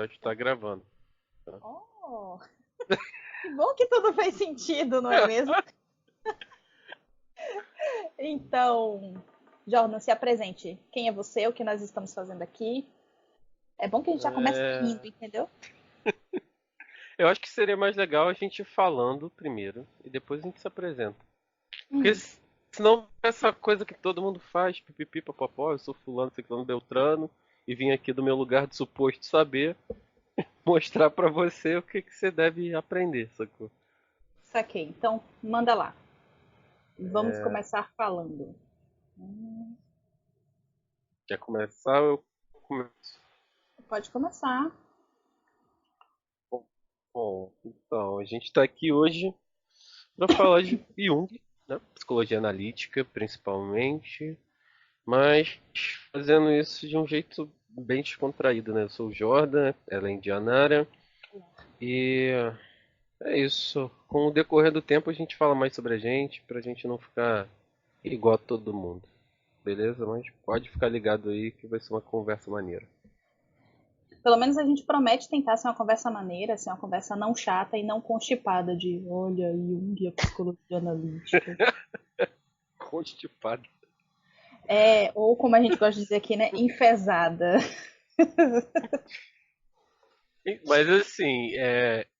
já está gravando. Tá? Oh, que bom que tudo fez sentido, não é mesmo? Então, Jordan, se apresente. Quem é você? O que nós estamos fazendo aqui? É bom que a gente já começa rindo, É, entendeu? eu acho que seria mais legal a gente ir falando primeiro e depois a gente se apresenta. Porque Hum, senão essa coisa que todo mundo faz, pipipi, papapó, eu sou fulano, ciclano, beltrano, e vim aqui do meu lugar de suposto saber mostrar pra você o que você deve aprender, sacou? saquei. Então, manda lá. Vamos começar falando. Quer começar? Eu começo. Pode começar. Bom, então, a gente está aqui hoje para falar de Jung, né? Psicologia analítica, principalmente, mas fazendo isso de um jeito bem descontraído, né? Eu sou o Jordan, ela é indianara, e é isso. Com o decorrer do tempo a gente fala mais sobre a gente, pra gente não ficar igual a todo mundo, beleza? Mas pode ficar ligado aí que vai ser uma conversa maneira. Pelo menos a gente promete tentar ser uma conversa maneira, ser uma conversa não chata e não constipada de olha, Jung e a psicologia analítica. Constipado. É, ou como a gente gosta de dizer aqui, né? Enfesada. Mas assim,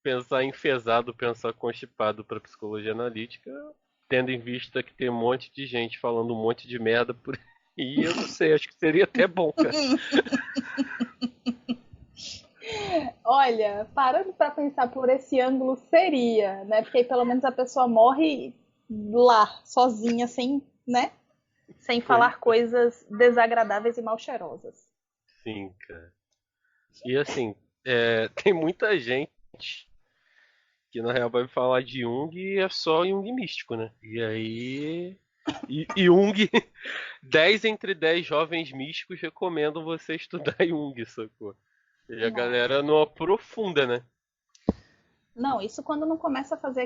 pensar enfesado, pensar constipado para psicologia analítica, tendo em vista que tem um monte de gente falando um monte de merda por aí, eu não sei, acho que seria até bom, cara. Olha, parando para pensar por esse ângulo seria, né? Porque aí pelo menos a pessoa morre lá, sozinha, sem, né? Sem Pois falar coisas desagradáveis e mal cheirosas. sim, cara. E assim, tem muita gente que na real vai falar de Jung e é só Jung místico, né? E aí. E Jung, 10 entre 10 jovens místicos recomendam você estudar Jung, sacou? E a Não. galera não aprofunda, né? Não, isso quando não começa a fazer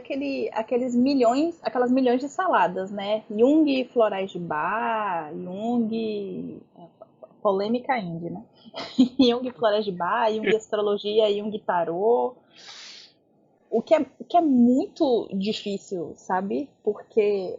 aqueles milhões, aquelas milhões de saladas, né? Jung, florais de Bach, Jung, polêmica indie, né? Jung, florais de Bach, Jung, astrologia, Jung, tarô. O que é muito difícil, sabe? Porque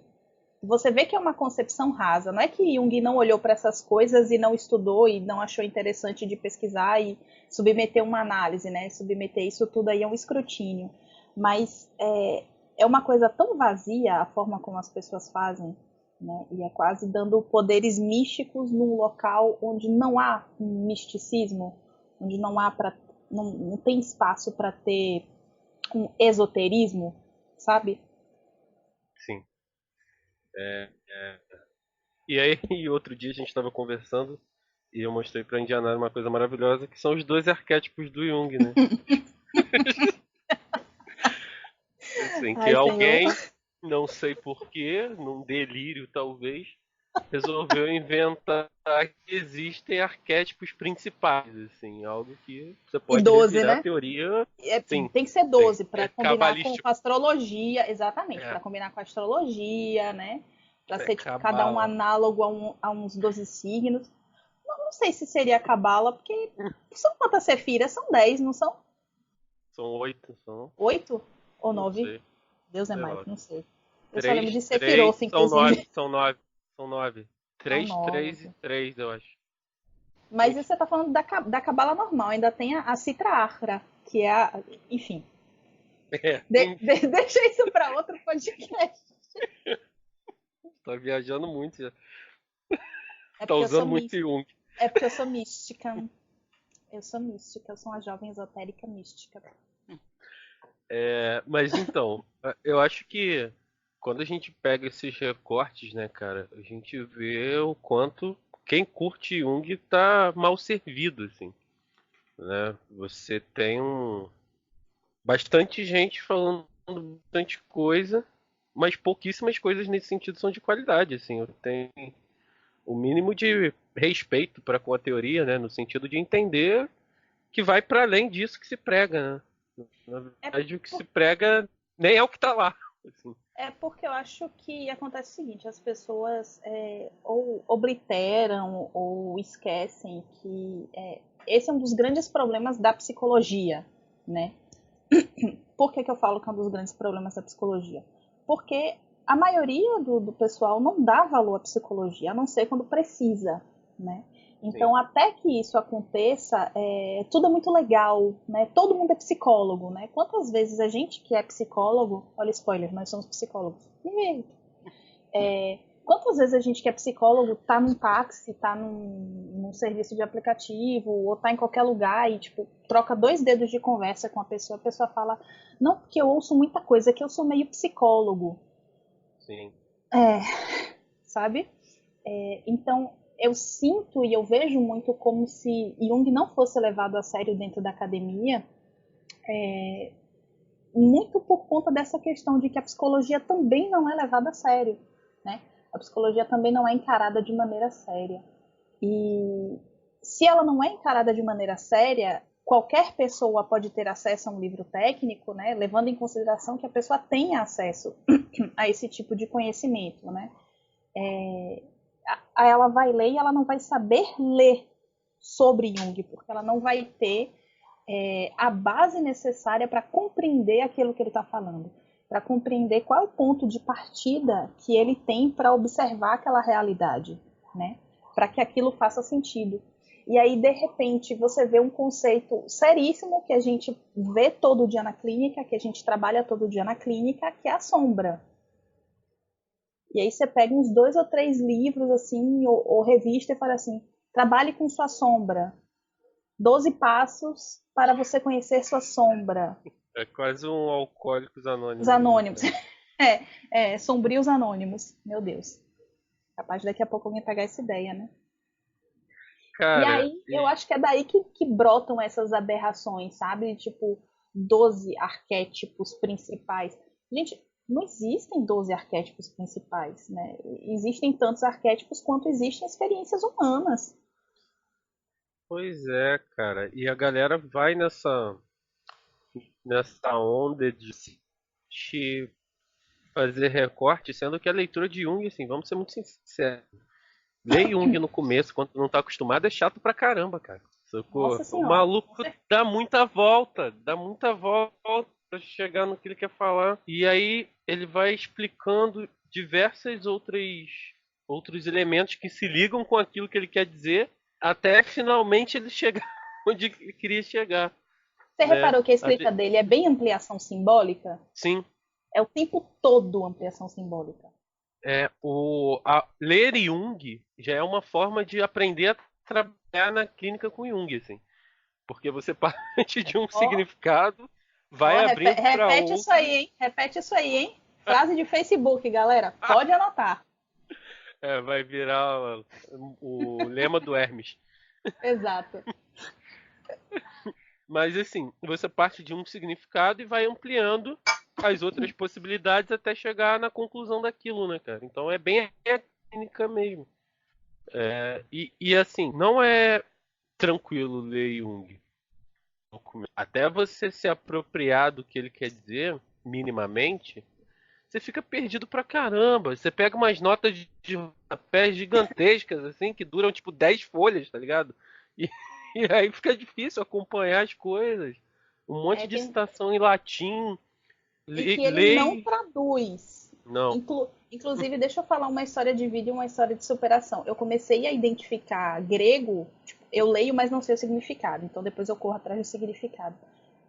você vê que é uma concepção rasa. Não é que Jung não olhou para essas coisas e não estudou e não achou interessante de pesquisar e submeter uma análise, né? Submeter isso tudo aí a um escrutínio. Mas é uma coisa tão vazia a forma como as pessoas fazem, né? E é quase dando poderes místicos num local onde não há um misticismo, onde não tem espaço para ter um esoterismo, sabe? Sim. E aí, e outro dia a gente estava conversando e eu mostrei pra Indianara uma coisa maravilhosa que são os dois arquétipos do Jung, né? Assim, que Ai, Senhor. alguém, não sei porquê, num delírio talvez, resolveu inventar que existem arquétipos principais, assim, algo que você E pode 12, revirar a né? teoria, sim, Tem que ser tem, 12 é para combinar com cabalístico, a astrologia, exatamente, é, para combinar com a astrologia, né? Para é ser tipo cada um cabala. análogo a uns 12 signos. Não sei se seria cabala, porque são quantas sefiras? São 10, não são? São 8, são, 8 ou não 9? sei, Deus é sei mais, lá. não sei. Eu só lembro Três, de três, Sephiroth, são nove, inclusive. são nove, são nove. São Três, três e 9. três, eu acho. Mas isso você tá falando da cabala normal, ainda tem a Citra Achra, que é a. Enfim. Enfim, Deixa isso para outro podcast. tá viajando muito já. É Tá porque eu sou usando muito mística. Jung. É porque eu sou mística. Eu sou mística, eu sou uma jovem esotérica mística. Mas então, eu acho que quando a gente pega esses recortes, né, cara, a gente vê o quanto quem curte Jung tá mal servido, assim, né? Você tem bastante gente falando bastante coisa, mas pouquíssimas coisas nesse sentido são de qualidade, assim. Eu tenho o mínimo de respeito para com a teoria, né, no sentido de entender que vai para além disso que se prega, né? Na É, verdade, o que se por- prega nem é o que tá lá. Assim. é porque eu acho que acontece o seguinte: as pessoas ou obliteram ou esquecem que esse é um dos grandes problemas da psicologia, né? Por que eu falo que é um dos grandes problemas da psicologia? Porque a maioria do pessoal não dá valor à psicologia, a não ser quando precisa, né? Então, Sim. até que isso aconteça, tudo é muito legal, né? Todo mundo é psicólogo, né? Quantas vezes a gente que é psicólogo, olha spoiler, nós somos psicólogos. Quantas vezes a gente que é psicólogo tá num táxi, tá num serviço de aplicativo, ou tá em qualquer lugar e, tipo, troca 2 dedos de conversa com a pessoa fala, não, porque eu ouço muita coisa, que eu sou meio psicólogo. Sim. É, sabe? Então, eu sinto e eu vejo muito como se Jung não fosse levado a sério dentro da academia, muito por conta dessa questão de que a psicologia também não é levada a sério, né? A psicologia também não é encarada de maneira séria. E se ela não é encarada de maneira séria, qualquer pessoa pode ter acesso a um livro técnico, né? Levando em consideração que a pessoa tenha acesso a esse tipo de conhecimento, né? Ela vai ler e ela não vai saber ler sobre Jung, porque ela não vai ter a base necessária para compreender aquilo que ele está falando, para compreender qual é o ponto de partida que ele tem para observar aquela realidade, né? Para que aquilo faça sentido. E aí, de repente, você vê um conceito seríssimo que a gente vê todo dia na clínica, que a gente trabalha todo dia na clínica, que é a sombra. E aí você pega uns 2 ou 3 livros, assim, ou revista e fala assim, trabalhe com sua sombra. 12 passos para você conhecer sua sombra. É quase um Alcoólicos Os Anônimos, né, anônimos. cara? Sombrios anônimos. Meu Deus. Capaz de daqui a pouco alguém pegar essa ideia, né? E Cara, aí, eu acho que é daí que brotam essas aberrações, sabe? Tipo, 12 arquétipos principais. Gente, não existem 12 arquétipos principais, né? Existem tantos arquétipos quanto existem experiências humanas. pois é, cara. E a galera vai nessa onda de fazer recorte, sendo que a leitura de Jung, assim, vamos ser muito sinceros. Ler Jung no começo, quando não tá acostumado, é chato pra caramba, cara. Sacou? Nossa O senhora. maluco dá muita volta pra chegar no que ele quer falar. E aí ele vai explicando diversas outros elementos que se ligam com aquilo que ele quer dizer, até finalmente ele chegar onde ele queria chegar, Você né? reparou que a escrita dele é bem ampliação simbólica? Sim, É o tempo todo ampliação simbólica. ler Jung já é uma forma de aprender a trabalhar na clínica com Jung, assim. Porque você parte de um Ó, significado, vai abrindo para repete isso outro, aí, hein? Repete isso aí, hein? Frase de Facebook, galera. Pode anotar. vai virar o lema do Hermes. Exato. Mas assim, você parte de um significado e vai ampliando as outras possibilidades até chegar na conclusão daquilo, né, cara? Então é bem a clínica mesmo. E assim, não é tranquilo ler Jung. Até você se apropriar do que ele quer dizer, minimamente, você fica perdido pra caramba. Você pega umas notas de rodapé gigantescas, assim, que duram tipo 10 folhas, tá ligado? E, e aí fica difícil acompanhar as coisas. Um monte de Tem... citação em latim. E que ele não Lei. traduz. Não. Inclusive, deixa eu falar uma história de vida e uma história de superação. Eu comecei a identificar grego, tipo, eu leio, mas não sei o significado, então depois eu corro atrás do significado.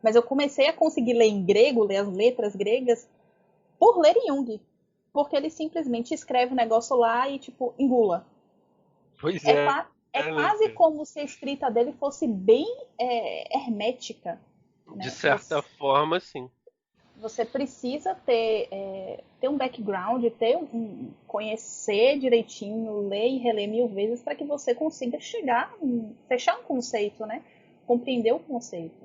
Mas eu comecei a conseguir ler em grego, ler as letras gregas, por ler Jung. Porque ele simplesmente escreve o negócio lá e, tipo, engula. Pois É, é, é né, quase cara? como se a escrita dele fosse bem hermética. De Né? certa forma, sim. Você precisa ter um background, conhecer direitinho, ler e reler 1000 vezes para que você consiga fechar um conceito, né? Compreender o conceito.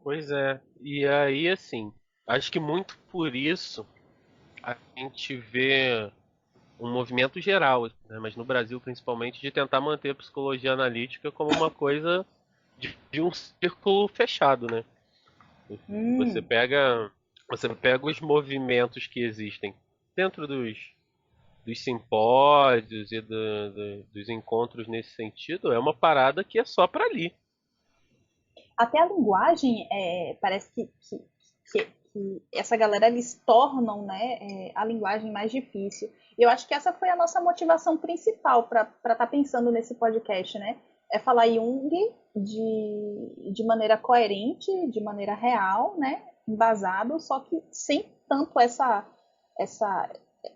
Pois é. E aí, assim, acho que muito por isso a gente vê um movimento geral, né, mas no Brasil principalmente, de tentar manter a psicologia analítica como uma coisa de um círculo fechado, né? Você Hum, pega, você pega os movimentos que existem dentro dos simpósios e dos encontros nesse sentido, é uma parada que é só para ali. até a linguagem parece que essa galera eles tornam, né, a linguagem mais difícil. E eu acho que essa foi a nossa motivação principal para estar pensando nesse podcast, né? É falar Jung de maneira coerente, de maneira real, né? Embasado, só que sem tanto essa,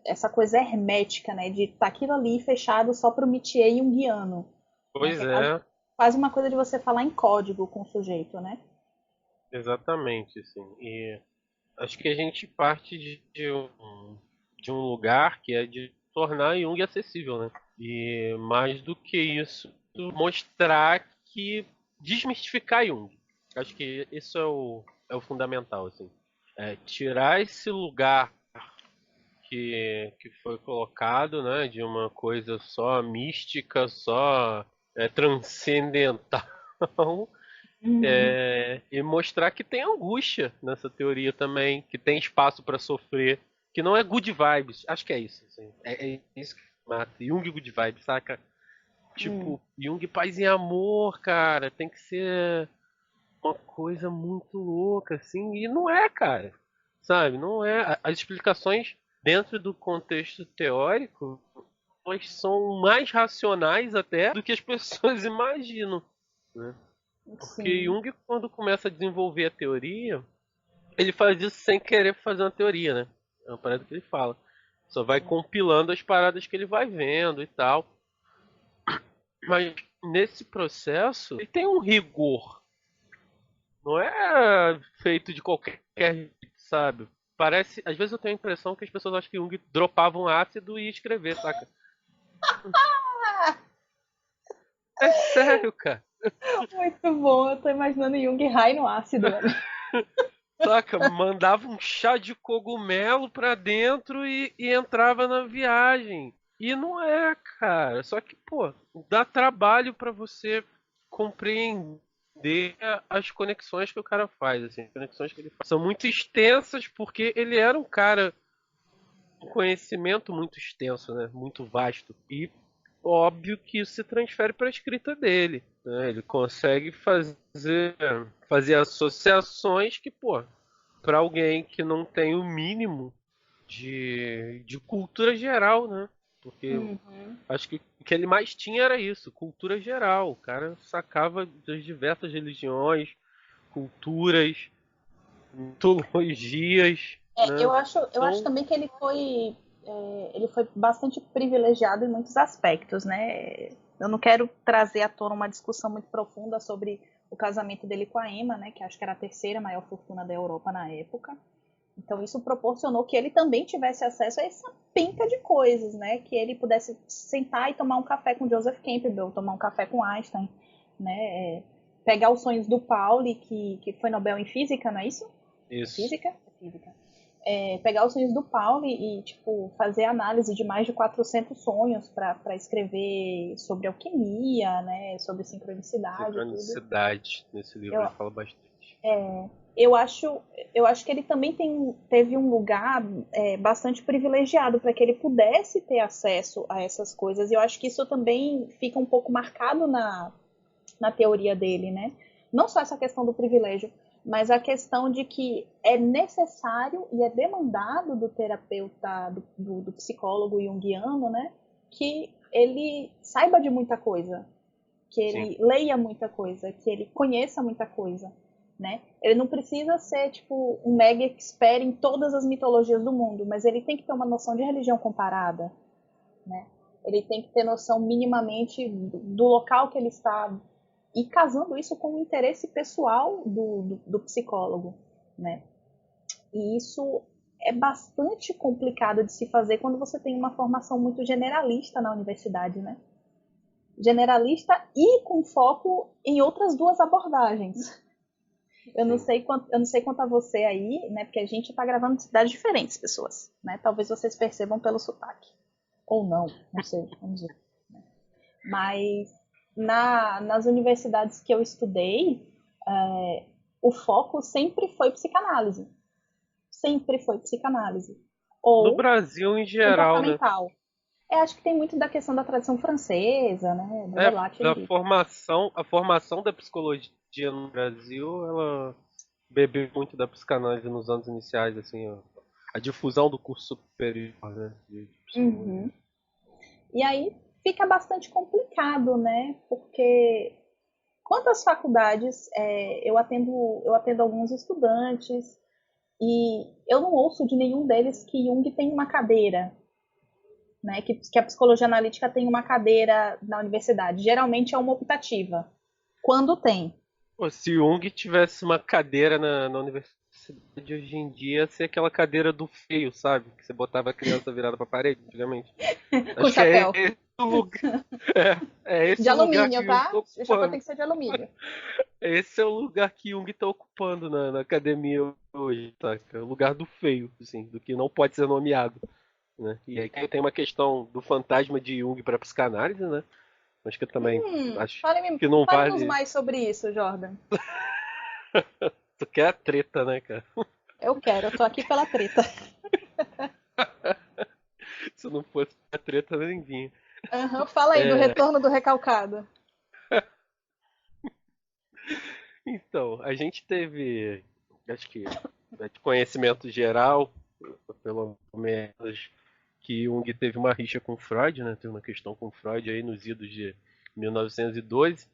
essa coisa hermética, né? De estar aquilo ali fechado só para o métier junguiano, né? Pois Que é é, quase uma coisa de você falar em código com o sujeito, né? exatamente, assim. E acho que a gente parte de um lugar que é de tornar Jung acessível, né? E mais do que isso, mostrar que desmistificar Jung. Acho que isso é o fundamental, assim. É tirar esse lugar que foi colocado, né, de uma coisa só mística, só transcendental, Uhum. e mostrar que tem angústia nessa teoria também, que tem espaço para sofrer, que não é good vibes. Acho que é isso. Assim. É isso que mata. Jung good vibes, saca? Hum. Tipo, Jung paz e amor, cara. Tem que ser uma coisa muito louca, assim. E não é, cara. Sabe? Não é. As explicações dentro do contexto teórico, elas são mais racionais até do que as pessoas imaginam, né? Porque Sim. Jung, quando começa a desenvolver a teoria, ele faz isso sem querer fazer uma teoria, né? É uma parada que ele fala. Só vai compilando as paradas que ele vai vendo e tal. Mas nesse processo, ele tem um rigor. Não é feito de qualquer jeito, sabe? Parece. Às vezes eu tenho a impressão que as pessoas acham que Jung dropava um ácido e ia escrever, saca? É sério, cara. Muito bom, eu tô imaginando Jung high no ácido, velho. Saca? Mandava um chá de cogumelo pra dentro e entrava na viagem. E não é, cara. Só que, pô, dá trabalho pra você compreender as conexões que o cara faz, assim, as conexões que ele faz. São muito extensas porque ele era um cara com conhecimento muito extenso, né? Muito vasto. E óbvio que isso se transfere para a escrita dele, né? Ele consegue fazer associações que, pô, para alguém que não tem o mínimo de cultura geral, né? Porque Uhum. acho que o que ele mais tinha era isso, cultura geral. O cara sacava das diversas religiões, culturas, mitologias, né? Eu acho Então, também que ele foi bastante privilegiado em muitos aspectos, né? Eu não quero trazer à tona uma discussão muito profunda sobre o casamento dele com a Emma, né? Que acho que era a terceira maior fortuna da Europa na época. Então isso proporcionou que ele também tivesse acesso a essa penca de coisas, né? Que ele pudesse sentar e tomar um café com Joseph Campbell, tomar um café com Einstein, né? Pegar os sonhos do Pauli, que foi Nobel em física, não é isso? É isso. física? É física. Pegar os sonhos do Pauli e tipo fazer análise de mais de 400 sonhos para escrever sobre alquimia, né? Sobre sincronicidade e tudo. Sincronicidade. Nesse livro Eu, ele fala bastante. eu acho, eu acho que ele também teve um lugar bastante privilegiado para que ele pudesse ter acesso a essas coisas. E eu acho que isso também fica um pouco marcado na teoria dele, né? Não só essa questão do privilégio, mas a questão de que é necessário e é demandado do terapeuta, do psicólogo junguiano, né? Que ele saiba de muita coisa, que Sim. ele leia muita coisa, que ele conheça muita coisa, né? Ele não precisa ser tipo um mega expert em todas as mitologias do mundo, mas ele tem que ter uma noção de religião comparada, né? Ele tem que ter noção minimamente do local que ele está e casando isso com o interesse pessoal do psicólogo, né? E isso é bastante complicado de se fazer quando você tem uma formação muito generalista na universidade, né? Generalista e com foco em outras duas abordagens. Sim. Eu não sei quanto a você aí, né? Porque a gente está gravando em cidades diferentes, pessoas, né? Talvez vocês percebam pelo sotaque. Ou não, não sei, vamos ver. Mas nas universidades que eu estudei, o foco sempre foi psicanálise. Sempre foi psicanálise. No Ou Brasil em geral, né? comportamental. Acho que tem muito da questão da tradição francesa, né? Do É, relato da ali. formação, a formação da psicologia no Brasil, ela bebeu muito da psicanálise nos anos iniciais, assim, ó. A difusão do curso superior, né, de psicologia. Uhum. E aí fica bastante complicado, né? Porque quantas faculdades eu atendo alguns estudantes e eu não ouço de nenhum deles que Jung tem uma cadeira, né? Que a psicologia analítica tem uma cadeira na universidade. Geralmente é uma optativa. Quando tem. Pô, se Jung tivesse uma cadeira na universidade hoje em dia, ia ser aquela cadeira do feio, sabe? Que você botava a criança virada pra parede antigamente. Com Acho que é chapéu. esse o lugar, é De esse o lugar alumínio, que Jung tá? tá O chapéu tem ocupando. que ser de alumínio. Esse é o lugar que Jung tá ocupando na academia hoje, tá? É o lugar do feio, assim, do que não pode ser nomeado, né? E aí tem uma questão do fantasma de Jung pra psicanálise, né? Acho que também acho que não Fale-nos vale. mais sobre isso, Jordan. Tu quer a treta, né, cara? Eu tô aqui pela treta. Se não fosse a treta, nem vinha. Uhum, fala aí do É, retorno do recalcado. então, a gente teve, acho que de conhecimento geral, pelo menos, que Jung teve uma rixa com Freud, né? Teve uma questão com Freud aí nos idos de 1912.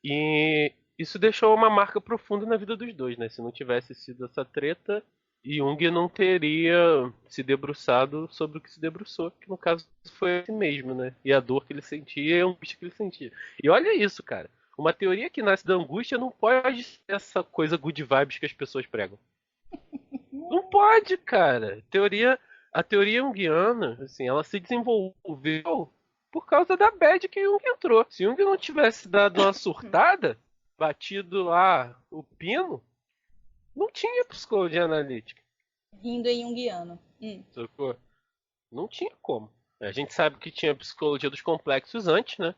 E isso deixou uma marca profunda na vida dos dois, né? Se não tivesse sido essa treta, Jung não teria se debruçado sobre o que se debruçou, que no caso foi ele mesmo, né? E a dor que ele sentia e a angústia que ele sentia. E olha isso, cara. Uma teoria que nasce da angústia não pode ser essa coisa good vibes que as pessoas pregam. Não pode, cara. A teoria junguiana, assim, ela se desenvolveu por causa da bad que Jung entrou. Se Jung não tivesse dado uma surtada, batido lá o pino, não tinha psicologia analítica, Rindo em junguiano. sacou? Não tinha como. A gente sabe que tinha psicologia dos complexos antes, né?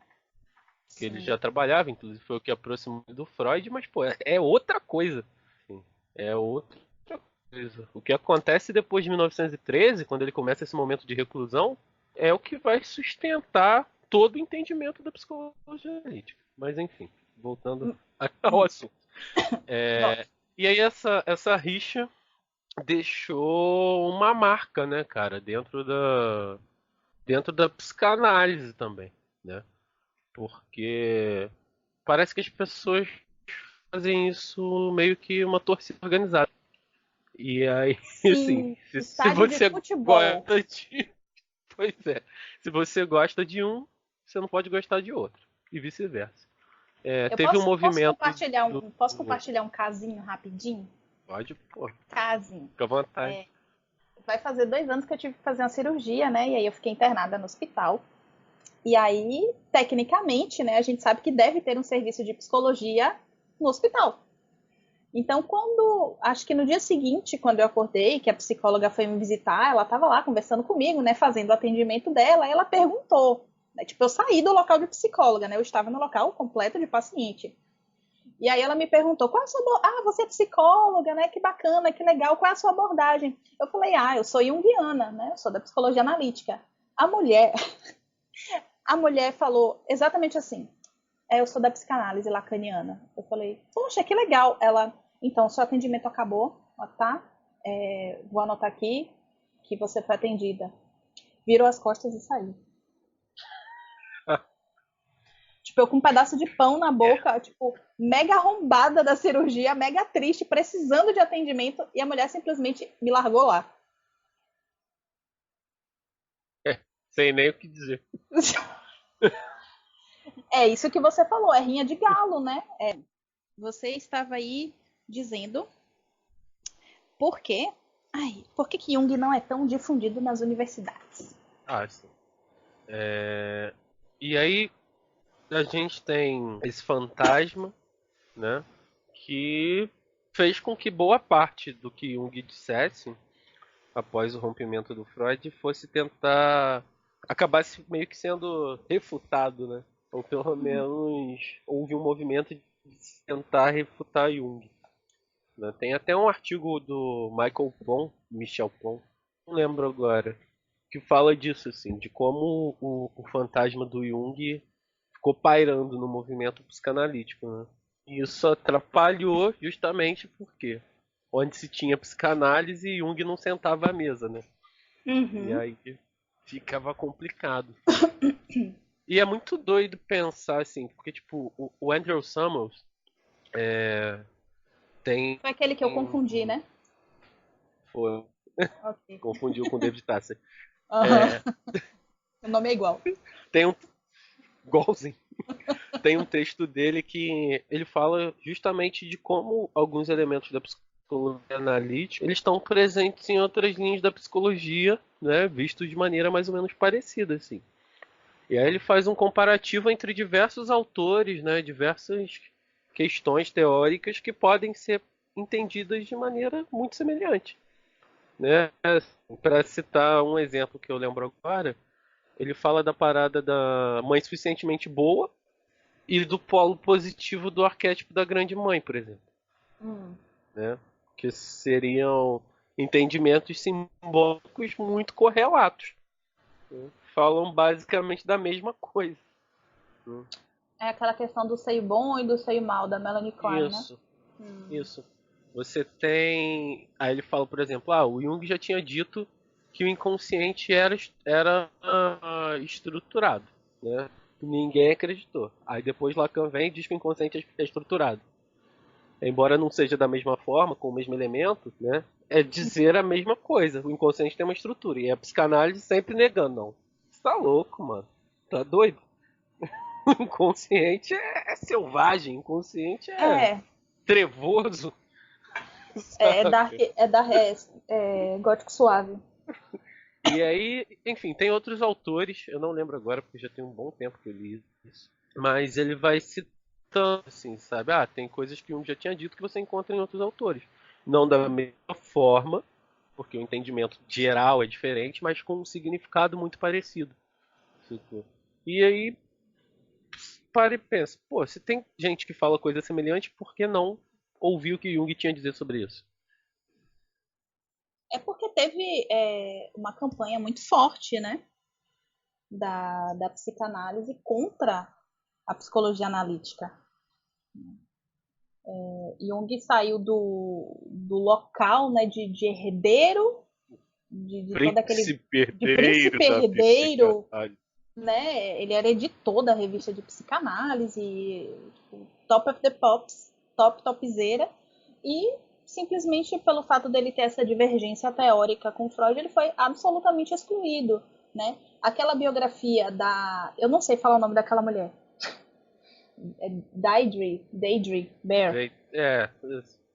Que ele Sim. já trabalhava, inclusive foi o que aproximou do Freud, mas, pô, é outra coisa. Assim, é outra coisa. O que acontece depois de 1913, quando ele começa esse momento de reclusão, é o que vai sustentar todo o entendimento da psicologia analítica. Mas, enfim, voltando Hum, ao hum. assunto. Volte. E aí essa rixa deixou uma marca, né, cara, dentro da psicanálise também, né? Porque parece que as pessoas fazem isso meio que uma torcida organizada. E aí, assim, Sim, se estádio de você futebol. gosta de. Pois é. Se você gosta de um, você não pode gostar de outro. E vice-versa. É, Eu teve um movimento posso compartilhar um casinho rapidinho? Pode, pô, Casinho. fica à vontade. Vai fazer 2 anos que eu tive que fazer uma cirurgia, né? E aí eu fiquei internada no hospital. E aí, tecnicamente, né, a gente sabe que deve ter um serviço de psicologia no hospital. Então, acho que no dia seguinte, quando eu acordei, que a psicóloga foi me visitar, ela estava lá conversando comigo, né, fazendo o atendimento dela, e ela perguntou, né, tipo, eu saí do local de psicóloga, né, eu estava no local completo de paciente. E aí ela me perguntou, qual é a sua você é psicóloga, né, que bacana, que legal, qual é a sua abordagem? Eu falei, eu sou junguiana, né, eu sou da psicologia analítica. A mulher, a mulher falou exatamente assim, eu sou da psicanálise lacaniana. Eu falei, poxa, que legal. Ela, então, seu atendimento acabou, tá? Vou anotar aqui que você foi atendida. Virou as costas e saiu. Tipo, eu com um pedaço de pão na boca, tipo, mega arrombada da cirurgia, mega triste, precisando de atendimento, e a mulher simplesmente me largou lá. Sem nem o que dizer. É isso que você falou, é rinha de galo, né? Você estava aí dizendo por quê? Por que Jung não é tão difundido nas universidades? Ah, sim. E aí a gente tem esse fantasma, né? Que fez com que boa parte do que Jung dissesse após o rompimento do Freud fosse tentar acabasse meio que sendo refutado, né? Ou pelo menos houve um movimento de tentar refutar Jung, né? Tem até um artigo do Michel Plon, não lembro agora, que fala disso, assim, de como o fantasma do Jung ficou pairando no movimento psicanalítico, né? E isso atrapalhou justamente porque onde se tinha psicanálise, Jung não sentava à mesa, né? E Uhum. aí ficava complicado. E é muito doido pensar assim, porque tipo, o Andrew Summers tem. Foi aquele que eu confundi, né? Foi, Ok. confundiu com o David Tasser. Aham. O nome é igual. Tem um. Igualzinho. Tem um texto dele que ele fala justamente de como alguns elementos da psicologia analítica eles estão presentes em outras linhas da psicologia, né, vistos de maneira mais ou menos parecida, assim. E aí ele faz um comparativo entre diversos autores, né, diversas questões teóricas que podem ser entendidas de maneira muito semelhante, né? Para citar um exemplo que eu lembro agora, ele fala da parada da mãe suficientemente boa e do polo positivo do arquétipo da grande mãe, por exemplo, Hum. né? Que seriam entendimentos simbólicos muito correlatos, né? Falam basicamente da mesma coisa, né? É aquela questão do seio bom e do seio mal, da Melanie Klein, né? Isso, isso. Você tem. Aí ele fala, por exemplo, o Jung já tinha dito que o inconsciente era estruturado, né? Ninguém acreditou. Aí depois Lacan vem e diz que o inconsciente é estruturado. Embora não seja da mesma forma, com o mesmo elemento, né? É dizer a mesma coisa. O inconsciente tem uma estrutura. E a psicanálise sempre negando, não. Você tá louco, mano. Tá doido? O inconsciente é selvagem, o inconsciente é É, trevoso, é sabe? dark, é gótico suave. E aí, enfim, tem outros autores, eu não lembro agora porque já tem um bom tempo que eu li isso, mas ele vai citando, assim, sabe? Tem coisas que um já tinha dito que você encontra em outros autores. Não da mesma forma, porque o entendimento geral é diferente, mas com um significado muito parecido. Sacou? E aí, para e pensa, pô, se tem gente que fala coisa semelhante, por que não ouvir o que Jung tinha a dizer sobre isso? É porque teve uma campanha muito forte, né? Da psicanálise contra a psicologia analítica. Jung saiu do local, né, de herdeiro, de todo aquele Príncipe de príncipe herdeiro da herdeiro, psicanálise. né? Ele era editor da revista de psicanálise, tipo, top of the pops, topzera, e simplesmente pelo fato dele ter essa divergência teórica com Freud, ele foi absolutamente excluído, né? Aquela biografia da, eu não sei falar o nome daquela mulher, Deidre Bear,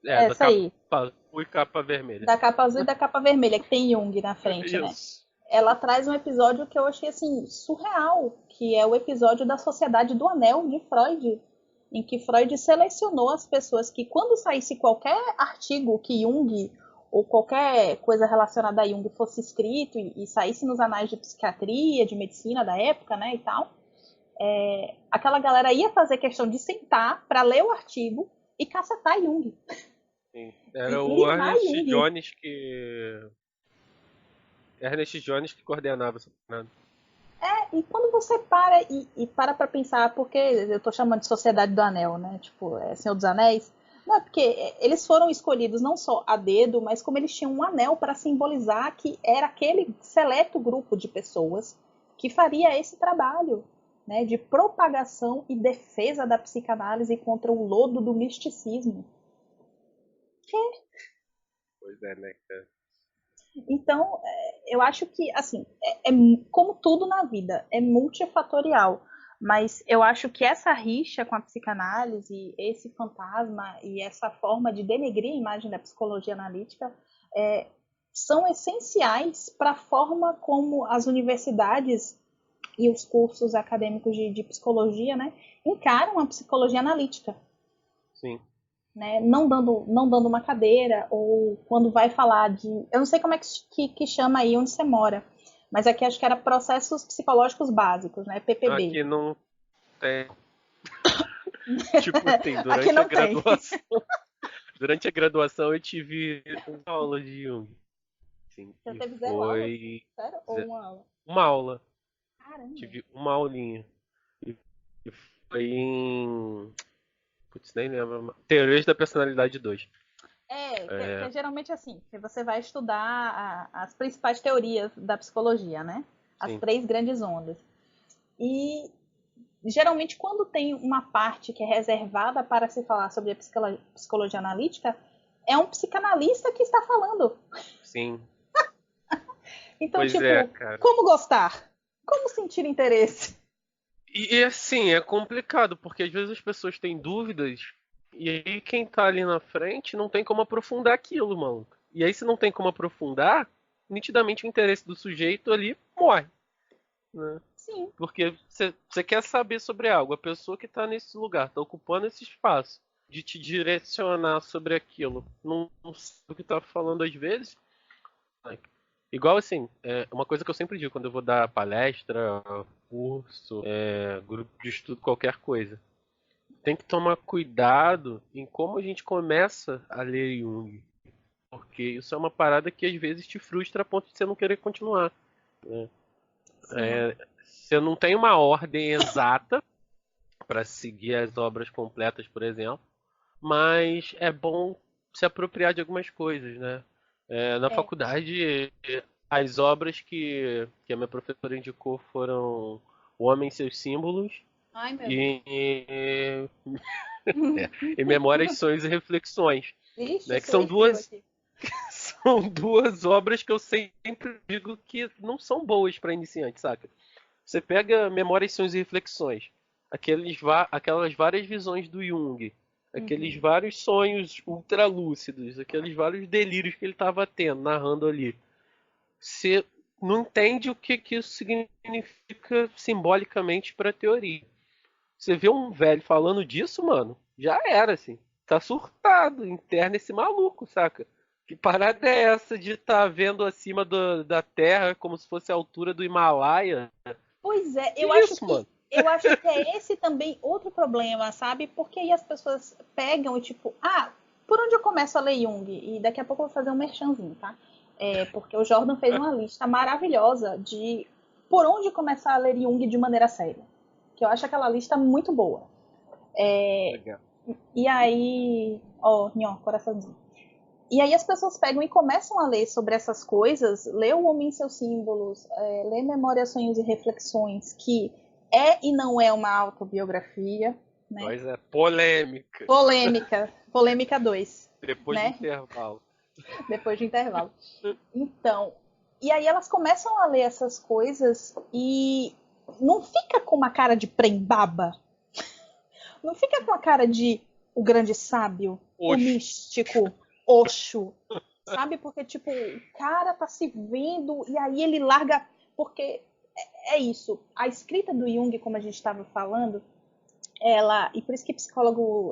Da essa capa aí, azul e capa vermelha. da capa azul e da capa vermelha, que tem Jung na frente, né? Isso. Ela traz um episódio que eu achei assim surreal, que é o episódio da Sociedade do Anel de Freud, em que Freud selecionou as pessoas que quando saísse qualquer artigo que Jung ou qualquer coisa relacionada a Jung fosse escrito e saísse nos anais de psiquiatria, de medicina da época, né, e tal, aquela galera ia fazer questão de sentar para ler o artigo e cacetar Jung. Sim. E Era o limar Jung. Ernest Jones que coordenava essa parada. E quando você para e para pra pensar, porque eu tô chamando de Sociedade do Anel, né? Tipo, Senhor dos Anéis. Não é porque eles foram escolhidos não só a dedo, mas como eles tinham um anel para simbolizar que era aquele seleto grupo de pessoas que faria esse trabalho, né? De propagação e defesa da psicanálise contra o lodo do misticismo. Pois é, né, cara? Então, eu acho que, assim, como tudo na vida, é multifatorial. Mas eu acho que essa rixa com a psicanálise, esse fantasma e essa forma de denegrir a imagem da psicologia analítica é, são essenciais para a forma como as universidades e os cursos acadêmicos de psicologia, né, encaram a psicologia analítica, Sim. né, não dando uma cadeira, ou quando vai falar de. Eu não sei como é que chama aí onde você mora, mas aqui acho que era processos psicológicos básicos, né? PPB. Aqui não tem. Tipo assim, Aqui não tem. durante a graduação eu tive uma aula de Jung. assim, Você e teve 0 aulas? foi Sério? Ou uma aula? uma aula. Caramba. Tive uma aulinha. E e foi em. Putz, nem lembro. Teorias da Personalidade 2. Que É, é geralmente assim, que você vai estudar as principais teorias da psicologia, né? As sim, 3 grandes ondas. E geralmente quando tem uma parte que é reservada para se falar sobre a psicologia analítica, é um psicanalista que está falando. sim. Então, Pois é, tipo, cara. como gostar? Como sentir interesse? E assim, é complicado, porque às vezes as pessoas têm dúvidas, e aí quem tá ali na frente não tem como aprofundar aquilo, mano. E aí, se não tem como aprofundar, nitidamente o interesse do sujeito ali morre, né? Sim, Porque você quer saber sobre algo, a pessoa que está nesse lugar, está ocupando esse espaço de te direcionar sobre aquilo, não sabe o que está falando às vezes. Igual assim, uma coisa que eu sempre digo quando eu vou dar palestra, curso, grupo de estudo, qualquer coisa. Tem que tomar cuidado em como a gente começa a ler Jung. Porque isso é uma parada que às vezes te frustra a ponto de você não querer continuar, né? sim. Você não tem uma ordem exata para seguir as obras completas, por exemplo, mas é bom se apropriar de algumas coisas, né? Na É. faculdade, as obras que a minha professora indicou foram O Homem e Seus Símbolos Ai, meu Deus. e, e Memórias, Sonhos e Reflexões, Vixe, né? Que são suei frio duas, aqui. são duas obras que eu sempre digo que não são boas para iniciante, saca? Você pega Memórias, Sonhos e Reflexões, aquelas várias visões do Jung, aqueles Uhum. vários sonhos ultralúcidos, aqueles vários delírios que ele estava tendo, narrando ali. Você não entende o que, que isso significa simbolicamente para a teoria. Você vê um velho falando disso, mano, já era, assim. Tá surtado, interna esse maluco, saca? Que parada é essa de estar vendo acima da Terra como se fosse a altura do Himalaia? Pois é, Que isso, mano? eu acho que é esse também outro problema, sabe? Porque aí as pessoas pegam e tipo, por onde eu começo a ler Jung? E daqui a pouco eu vou fazer um merchanzinho, tá? Porque o Jordan fez uma lista maravilhosa de por onde começar a ler Jung de maneira séria. Que eu acho aquela lista muito boa. Legal. E aí, ó, coraçãozinho. E aí as pessoas pegam e começam a ler sobre essas coisas, lê O Homem e Seus Símbolos, lê Memórias, Sonhos e Reflexões, que é e não é uma autobiografia, né? Pois é, polêmica. Polêmica 2, Depois do né? intervalo. Depois do intervalo. Então, e aí elas começam a ler essas coisas e não fica com uma cara de prembaba, não fica com a cara de o grande sábio, o Oxo. místico, Osho, sabe? Porque, tipo, o cara tá se vendo e aí ele larga. Porque é isso. A escrita do Jung, como a gente estava falando, ela. E por isso que psicólogo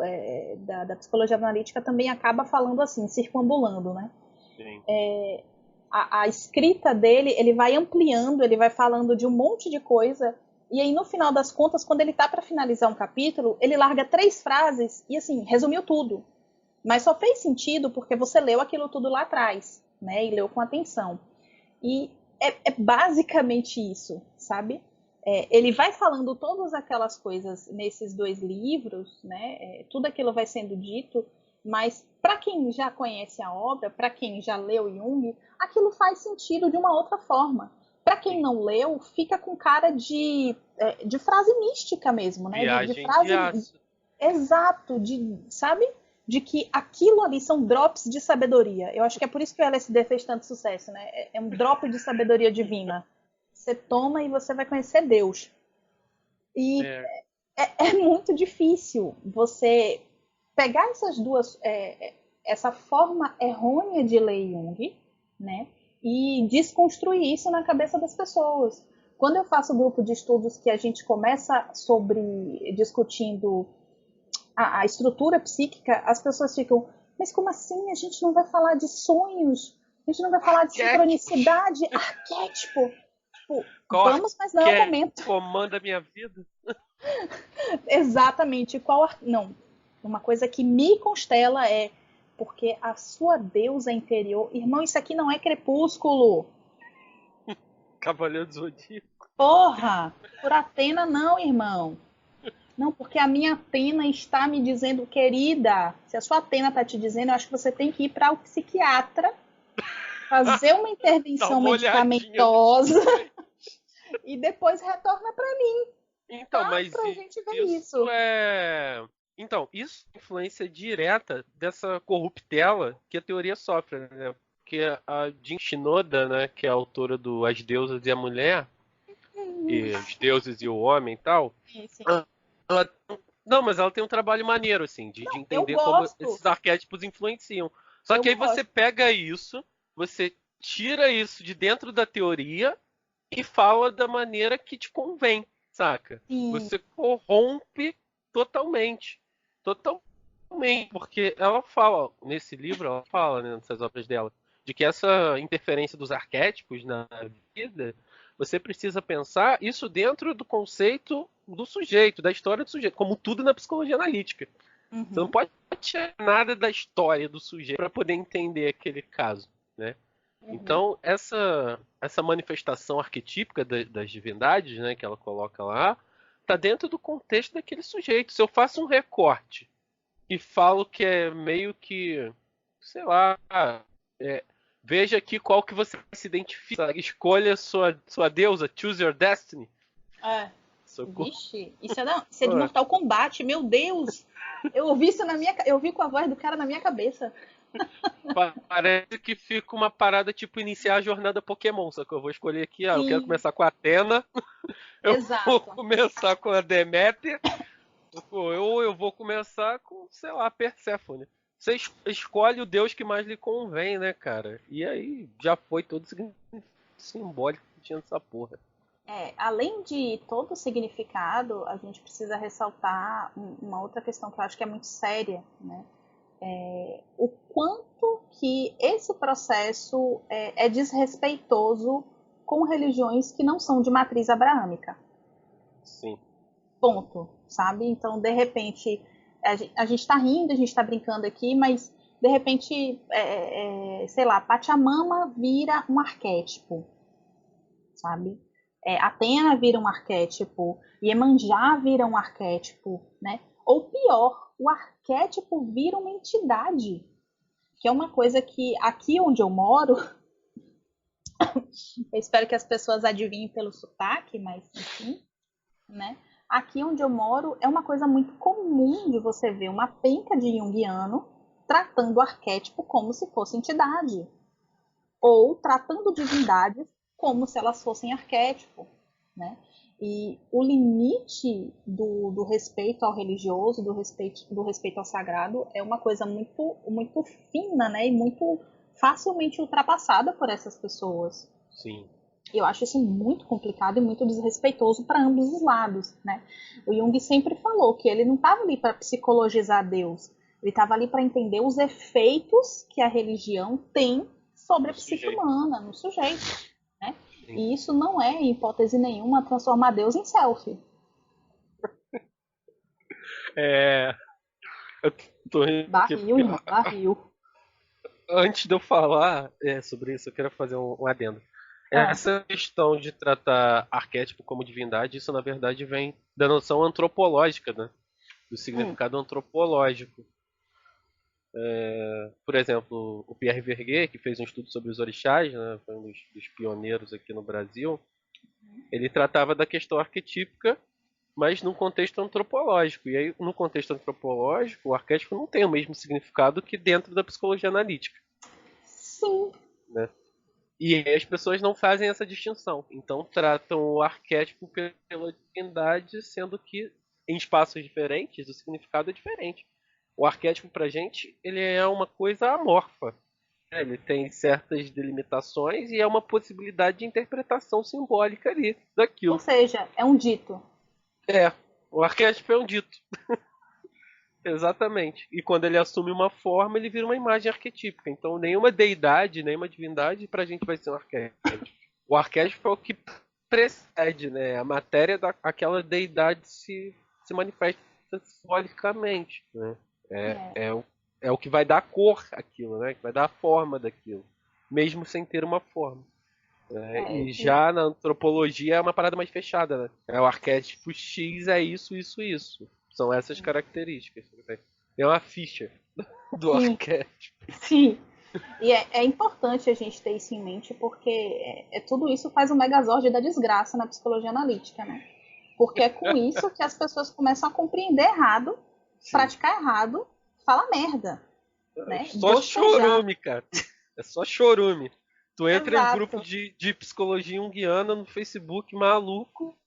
da psicologia analítica também acaba falando assim, circunambulando, né? Sim. A escrita dele, ele vai ampliando, ele vai falando de um monte de coisa. E aí, no final das contas, quando ele tá para finalizar um capítulo, ele larga 3 frases e, assim, resumiu tudo. Mas só fez sentido porque você leu aquilo tudo lá atrás, né? E leu com atenção. E é basicamente isso, sabe? Ele vai falando todas aquelas coisas nesses 2 livros, né? Tudo aquilo vai sendo dito, mas para quem já conhece a obra, para quem já leu Jung, aquilo faz sentido de uma outra forma. Para quem Sim. não leu, fica com cara de frase mística mesmo, né? De Viagem de frase aço. exato, sabe? De que aquilo ali são drops de sabedoria. Eu acho que é por isso que o LSD fez tanto sucesso, né? É um drop de sabedoria divina. Você toma e você vai conhecer Deus. E É, é muito difícil você pegar essas duas, essa forma errônea de ler Jung, né? E desconstruir isso na cabeça das pessoas. Quando eu faço grupo de estudos que a gente começa discutindo a estrutura psíquica, as pessoas ficam, mas como assim? A gente não vai falar de sonhos, a gente não vai falar de arquétipos. sincronicidade, arquétipo. Tipo, Qual vamos, mas não é o arquétipo momento. comanda a minha vida? Exatamente. Não. Uma coisa que me constela é porque a sua deusa interior... Irmão, isso aqui não é Crepúsculo. Cavaleiro do Zodíaco. Porra! Por Atena não, irmão. Não, porque a minha Atena está me dizendo, querida, se a sua Atena está te dizendo, eu acho que você tem que ir para o psiquiatra, fazer uma intervenção medicamentosa e depois retorna para mim. Então, tá? mas Pra gente ver isso. Então, isso é influência direta dessa corruptela que a teoria sofre, né? Porque a Jin Shinoda, né, que é a autora do As Deusas e a Mulher, e os deuses e o homem e tal, Sim. ela, não, mas ela tem um trabalho maneiro, assim, de entender como esses arquétipos influenciam. Só que aí você pega isso, você tira isso de dentro da teoria e fala da maneira que te convém, saca? Sim. Você corrompe totalmente. Totalmente. Porque ela fala, nesse livro, ela fala, né, nessas obras dela, de que essa interferência dos arquétipos na vida, você precisa pensar isso dentro do conceito do sujeito, da história do sujeito, como tudo na psicologia analítica. Uhum. Você não pode tirar nada da história do sujeito para poder entender aquele caso, né? Então, essa manifestação arquetípica das divindades, né, que ela coloca lá, está dentro do contexto daquele sujeito. Se eu faço um recorte e falo que é meio que, sei lá, veja aqui qual que você se identifica, escolha sua deusa, choose your destiny. Vixe, isso é de Mortal Kombat, meu Deus! Eu ouvi isso eu vi com a voz do cara na minha cabeça. Parece que fica uma parada tipo iniciar a jornada Pokémon, só que eu vou escolher aqui, eu quero começar com a Athena, vou começar com a Deméter, ou eu vou começar com, sei lá, Perséfone. Você escolhe o deus que mais lhe convém, né, cara? E aí já foi todo simbólico que tinha nessa porra. Além de todo o significado, a gente precisa ressaltar uma outra questão que eu acho que é muito séria, né? O quanto que esse processo é desrespeitoso com religiões que não são de matriz abraâmica. Sim. Ponto, sabe? Então, de repente, a gente está rindo, a gente está brincando aqui, mas de repente, sei lá, Pachamama vira um arquétipo, sabe? Atena vira um arquétipo, Iemanjá vira um arquétipo, né? Ou pior, o arquétipo vira uma entidade, que é uma coisa que aqui onde eu moro, eu espero que as pessoas adivinhem pelo sotaque, mas enfim, né? Aqui onde eu moro é uma coisa muito comum de você ver uma penca de junguiano tratando o arquétipo como se fosse entidade, ou tratando divindades como se elas fossem arquétipo, né? E o limite do respeito ao religioso, do respeito ao sagrado, é uma coisa muito, muito fina, né? E muito facilmente ultrapassada por essas pessoas. Sim. Eu acho isso muito complicado e muito desrespeitoso para ambos os lados, né? O Jung sempre falou que ele não estava ali para psicologizar Deus, ele estava ali para entender os efeitos que a religião tem sobre a psique humana, no sujeito, né? Sim. E isso não é, em hipótese nenhuma, transformar Deus em selfie. Eu tô rindo. Barril. Antes de eu falar sobre isso, eu quero fazer um adendo. Essa questão de tratar arquétipo como divindade, isso na verdade vem da noção antropológica, né? Do significado antropológico. Por exemplo, o Pierre Verguet, que fez um estudo sobre os orixás, né? Foi um dos pioneiros aqui no Brasil, ele tratava da questão arquetípica, mas num contexto antropológico. E aí, no contexto antropológico, o arquétipo não tem o mesmo significado que dentro da psicologia analítica. Sim. Né? E aí as pessoas não fazem essa distinção. Então tratam o arquétipo pela divindade, sendo que em espaços diferentes o significado é diferente. O arquétipo pra gente, ele é uma coisa amorfa. Ele tem certas delimitações e é uma possibilidade de interpretação simbólica ali daquilo. Ou seja, é um dito. O arquétipo é um dito. Exatamente. E quando ele assume uma forma, ele vira uma imagem arquetípica. Então nenhuma deidade, nenhuma divindade pra gente vai ser um arquétipo. O arquétipo é o que precede, né? A matéria daquela deidade se manifesta simbolicamente. Né? é o que vai dar cor àquilo, né? Que vai dar a forma daquilo, mesmo sem ter uma forma. Né? É, E já na antropologia é uma parada mais fechada, né? É o arquétipo X é isso, isso, isso. São essas características. É uma ficha do sim, arquétipo. sim. E é importante a gente ter isso em mente, porque tudo isso faz um megazord da desgraça na psicologia analítica, né? Porque é com isso que as pessoas começam a compreender errado, Sim. praticar errado, falar merda, É né? só Bocejar. chorume, cara. É só chorume. Tu entra em um grupo Exato. de psicologia junguiana no Facebook, maluco,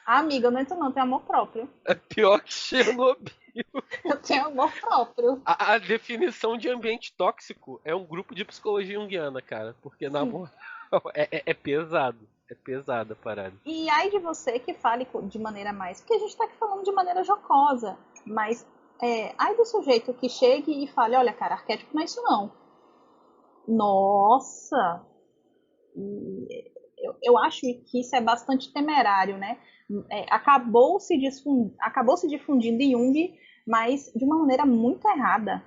Ah, amiga, eu não entro não, eu tenho amor próprio. é pior que Chernobyl. Eu tenho amor próprio. A definição de ambiente tóxico é um grupo de psicologia junguiana, cara. Porque, na Sim. moral, é pesado. É pesada a parada. E ai de você que fale de maneira mais. Porque a gente tá aqui falando de maneira jocosa, mas ai do sujeito que chegue e fale: olha, cara, arquétipo não é isso não. Nossa! Eu acho que isso é bastante temerário, né? Acabou se difundindo Jung, mas de uma maneira muito errada.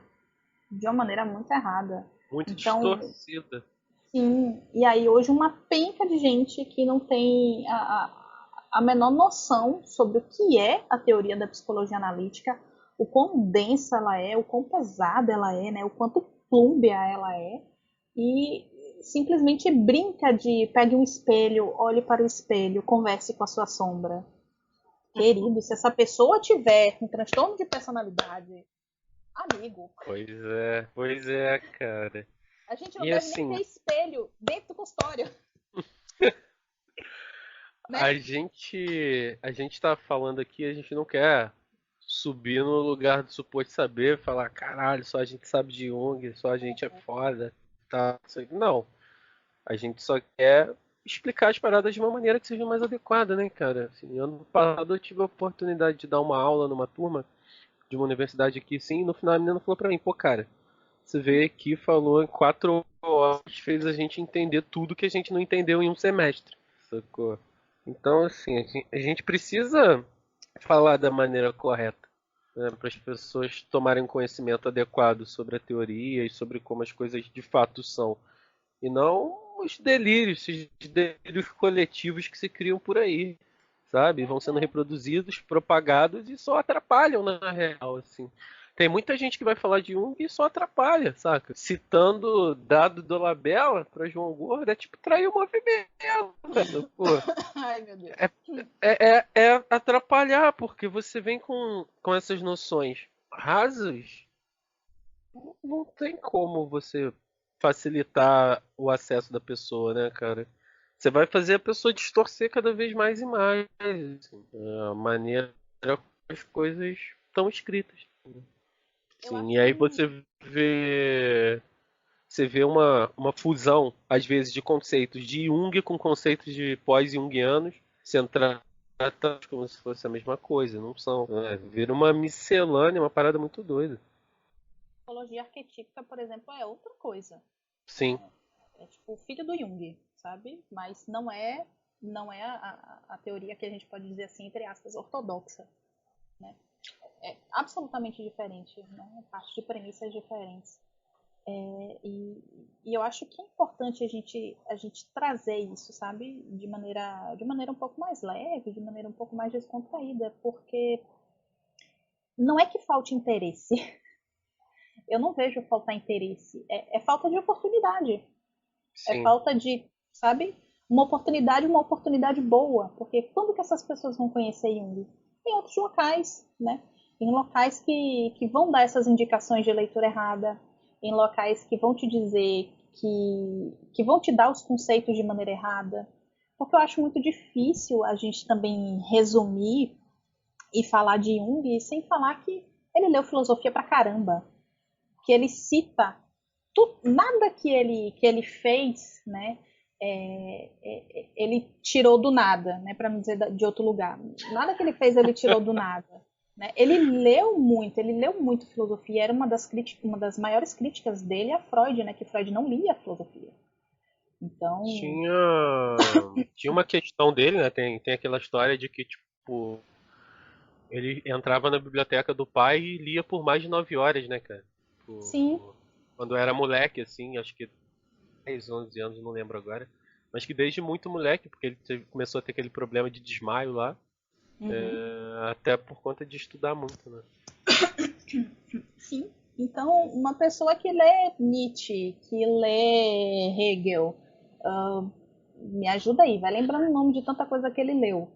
De uma maneira muito errada. Muito Então, distorcida. sim, e aí hoje uma penca de gente que não tem a menor noção sobre o que é a teoria da psicologia analítica, o quão densa ela é, o quão pesada ela é, né, o quanto plúmbia ela é, e simplesmente brinca de pegue um espelho, olhe para o espelho, converse com a sua sombra. Querido, se essa pessoa tiver um transtorno de personalidade, amigo, Pois é, cara. a gente não E deve nem ter assim, espelho dentro do consultório, né? a gente tá falando aqui, a gente não quer subir no lugar do suposto saber, falar, caralho, só a gente sabe de Jung, só a gente é foda, tá? Não, a gente só quer explicar as paradas de uma maneira que seja mais adequada, né, cara? Assim, ano passado eu tive a oportunidade de dar uma aula numa turma de uma universidade aqui, sim, e no final a menina falou pra mim, pô, cara, você veio aqui, falou em 4 horas, fez a gente entender tudo que a gente não entendeu em um semestre, sacou? Então, assim, a gente precisa falar da maneira correta, né, para as pessoas tomarem um conhecimento adequado sobre a teoria e sobre como as coisas de fato são. E não os delírios, esses delírios coletivos que se criam por aí, sabe? Vão sendo reproduzidos, propagados e só atrapalham na real, assim. Tem muita gente que vai falar de Jung e só atrapalha, saca? Citando dado do Labella para João Gordo é tipo trair o movimento, pô. Ai, meu Deus. É atrapalhar, porque você vem com essas noções rasas, não tem como você facilitar o acesso da pessoa, né, cara? Você vai fazer a pessoa distorcer cada vez mais e mais, assim, a maneira como as coisas estão escritas. Eu Sim, acho e aí que você vê uma fusão, às vezes, de conceitos de Jung com conceitos de pós-jungianos, sendo tratados como se fosse a mesma coisa, não são. Né? Vira uma miscelânea, uma parada muito doida. psicologia arquetípica, por exemplo, é outra coisa. Sim, É tipo o filho do Jung, sabe? Mas não é a teoria que a gente pode dizer assim, entre aspas, ortodoxa. Né? É absolutamente diferente, né? Parte de premissas diferentes. E eu acho que é importante a gente trazer isso, sabe? De maneira um pouco mais leve, de maneira um pouco mais descontraída, porque não é que falte interesse. Eu não vejo faltar interesse. É falta de oportunidade. É sim. falta de, sabe? Uma oportunidade boa. Porque quando que essas pessoas vão conhecer Jung? Em outros locais, né? Em locais que vão dar essas indicações de leitura errada, em locais que vão te dizer que vão te dar os conceitos de maneira errada. Porque eu acho muito difícil a gente também resumir e falar de Jung sem falar que ele leu filosofia pra caramba, que ele cita nada que ele fez, né? Ele tirou do nada, né? Para não dizer de outro lugar. Nada que ele fez ele tirou do nada. Né? Ele leu muito filosofia. Era uma das maiores críticas dele a Freud, né? Que Freud não lia filosofia. Então, Tinha uma questão dele, né? Tem aquela história de que, tipo, ele entrava na biblioteca do pai e lia por mais de 9 horas, né, cara? Sim. Quando eu era moleque, assim, acho que 10, 11 anos, não lembro agora. Mas que desde muito moleque, porque ele começou a ter aquele problema de desmaio lá, Uhum. até por conta de estudar muito, né? Sim. Então, uma pessoa que lê Nietzsche, que lê Hegel, ah, me ajuda aí, vai lembrando o nome de tanta coisa que ele leu,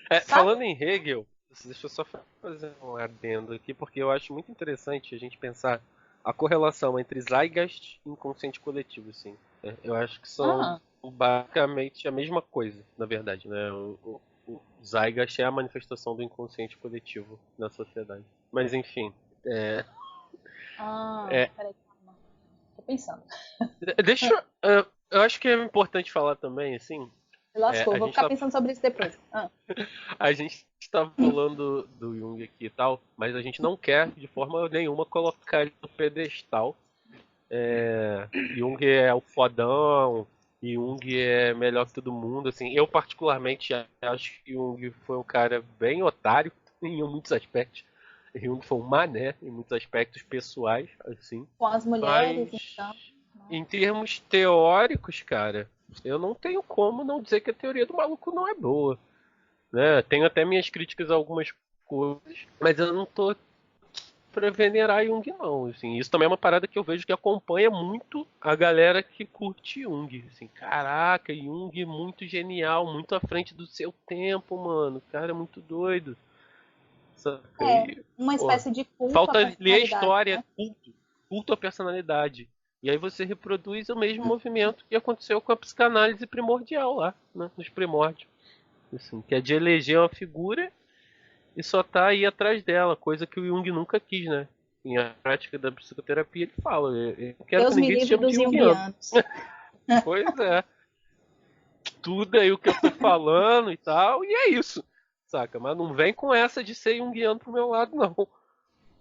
sabe? Falando em Hegel, deixa eu só fazer um adendo aqui, porque eu acho muito interessante a gente pensar a correlação entre Zeitgeist e inconsciente coletivo, assim. Eu acho que são Ah, basicamente a mesma coisa, na verdade, né? O Zeitgeist é a manifestação do inconsciente coletivo na sociedade. Mas enfim, é, é, peraí, calma. Tô pensando. deixa. Eu acho que é importante falar também, assim. Me lascou, A vou gente ficar tá pensando sobre isso depois. A gente está falando do Jung aqui e tal, mas a gente não quer de forma nenhuma colocar ele no pedestal. Jung é o fodão, Jung é melhor que todo mundo. Assim, eu particularmente acho que Jung foi um cara bem otário em muitos aspectos. Jung foi um mané em muitos aspectos pessoais, assim. Com as mulheres, Mas então. em termos teóricos, cara, eu não tenho como não dizer que a teoria do maluco não é boa, né? Tenho até minhas críticas a algumas coisas, mas eu não tô pra venerar Jung, não. Assim, isso também é uma parada que eu vejo que acompanha muito a galera que curte Jung. Assim, caraca, Jung é muito genial, muito à frente do seu tempo, mano. Cara, é muito doido. Saca? É, E, uma pô, espécie de culto à falta ler a personalidade, história, né? culto à personalidade. E aí você reproduz o mesmo movimento que aconteceu com a psicanálise primordial lá, né, nos primórdios. Assim, que é de eleger uma figura e só tá aí atrás dela, coisa que o Jung nunca quis, né? Em a prática da psicoterapia ele fala, eu não quero que Deus me ninguém se livre chame de dos Jungiano. junguianos. Pois é, estuda aí o que eu tô falando e tal, e é isso, saca? Mas não vem com essa de ser Jungiano pro meu lado, não.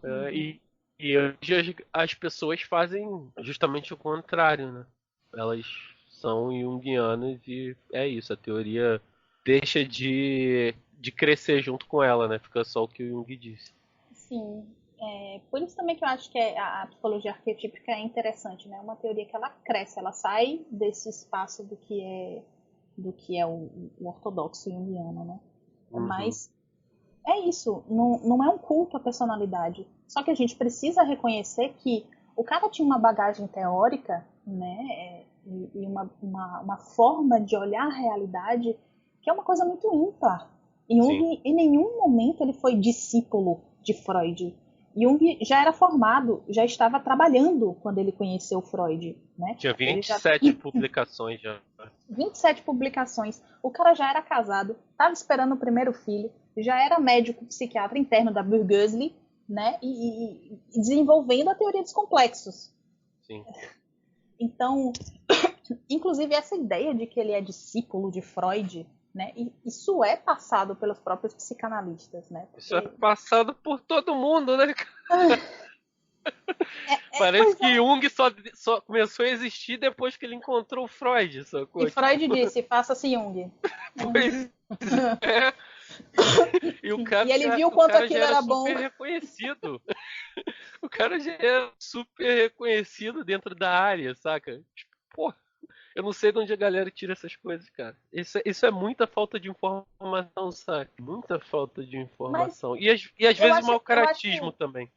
É, Uhum. e hoje as pessoas fazem justamente o contrário, né? Elas são junguianas e é isso, a teoria deixa de crescer junto com ela, né? Fica só o que o Jung disse. Sim. É, por isso também que eu acho que a psicologia arquetípica é interessante, né? Uma teoria que ela cresce, ela sai desse espaço do que é o ortodoxo junguiano, né? Uhum. Mas é isso, não é um culto à personalidade. Só que a gente precisa reconhecer que o cara tinha uma bagagem teórica, né? E uma forma de olhar a realidade que é uma coisa muito ímpar. Sim. Jung, em nenhum momento, ele foi discípulo de Freud. Jung já era formado, já estava trabalhando quando ele conheceu Freud, né? Tinha Ele já 27 publicações já. 27 publicações. O cara já era casado, estava esperando o primeiro filho, já era médico psiquiatra interno da Burgosli, né? E desenvolvendo a teoria dos complexos. Sim. Então, inclusive essa ideia de que ele é discípulo de Freud, né? E isso é passado pelos próprios psicanalistas, né? Isso é Porque passado por todo mundo, né? Parece pois que é. Jung só começou a existir depois que ele encontrou o Freud, E sacou? Tipo, Freud disse, faça-se Jung. pois é. E E ele viu o quanto cara já aquilo era era bom. super reconhecido. O cara já era super reconhecido dentro da área, saca? Tipo, pô, eu não sei de onde a galera tira essas coisas, cara. Isso é muita falta de informação, saca? Muita falta de Mas informação. E às eu vezes acho, mau eu acho caratismo também.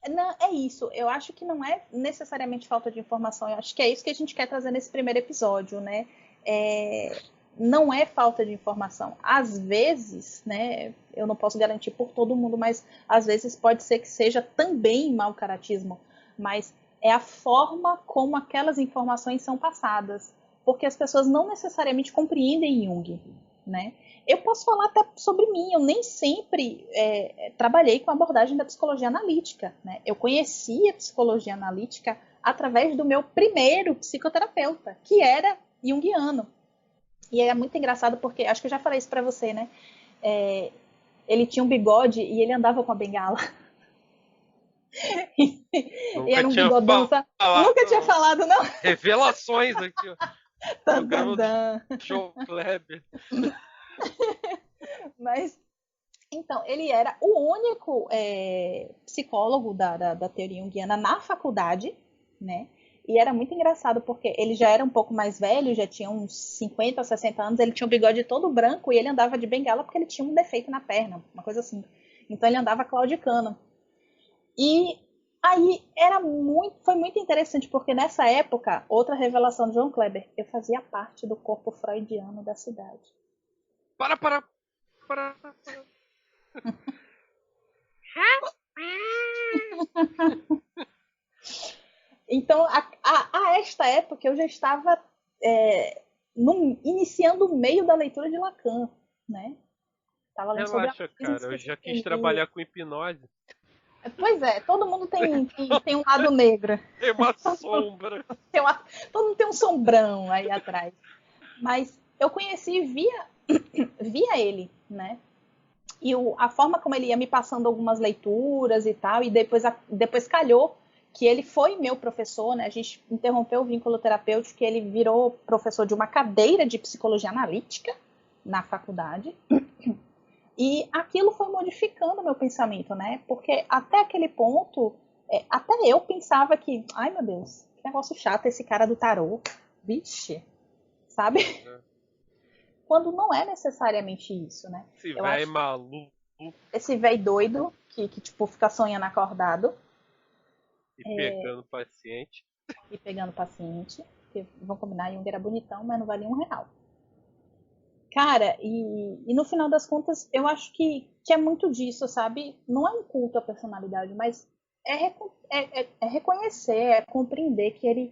não, é isso. Eu acho que não é necessariamente falta de informação. Eu acho que é isso que a gente quer trazer nesse primeiro episódio, né? É, não é falta de informação. Às vezes, né? Eu não posso garantir por todo mundo, mas às vezes pode ser que seja também mau caratismo. Mas é a forma como aquelas informações são passadas. Porque as pessoas não necessariamente compreendem Jung, né? Eu posso falar até sobre mim, eu nem sempre trabalhei com a abordagem da psicologia analítica, né? Eu conheci a psicologia analítica através do meu primeiro psicoterapeuta, que era junguiano. E é muito engraçado porque, acho que eu já falei isso pra você, né? É, ele tinha um bigode e ele andava com a bengala. E Nunca era um tinha bigodão, sabe? falado, Nunca tinha não. falado, não. Revelações aqui, ó. Dan, dan, Programa do dan. João Kleber. Mas Então, ele era o único psicólogo da teoria junguiana na faculdade, né? E era muito engraçado porque ele já era um pouco mais velho, já tinha uns 50 ou 60 anos, ele tinha o bigode todo branco e ele andava de bengala porque ele tinha um defeito na perna, uma coisa assim. Então ele andava claudicando. E aí foi muito interessante porque nessa época, outra revelação de João Kleber, eu fazia parte do corpo freudiano da cidade. Para. Então, a esta época, eu já estava iniciando o meio da leitura de Lacan, né? Estava lendo sobre a Relaxa, cara. Eu já quis esquizofrenia. trabalhar com hipnose. Pois é, todo mundo tem um lado negro. Tem uma sombra. Todo mundo tem um sombrão aí atrás. Mas eu conheci via ele, né? E a forma como ele ia me passando algumas leituras e tal, e depois calhou que ele foi meu professor, né? A gente interrompeu o vínculo terapêutico, que ele virou professor de uma cadeira de psicologia analítica na faculdade. E aquilo foi modificando o meu pensamento, né? Porque até aquele ponto, até eu pensava que, ai meu Deus, que negócio chato esse cara do tarô. Vixe, sabe? Quando não é necessariamente isso, né? Esse Eu velho acho maluco esse velho doido que tipo fica sonhando acordado e pegando paciente. e pegando paciente, porque vão combinar, Jung era bonitão, mas não valia R$ 1. Cara, e no final das contas, eu acho que é muito disso, sabe? Não é um culto à personalidade, mas é reconhecer, é compreender que ele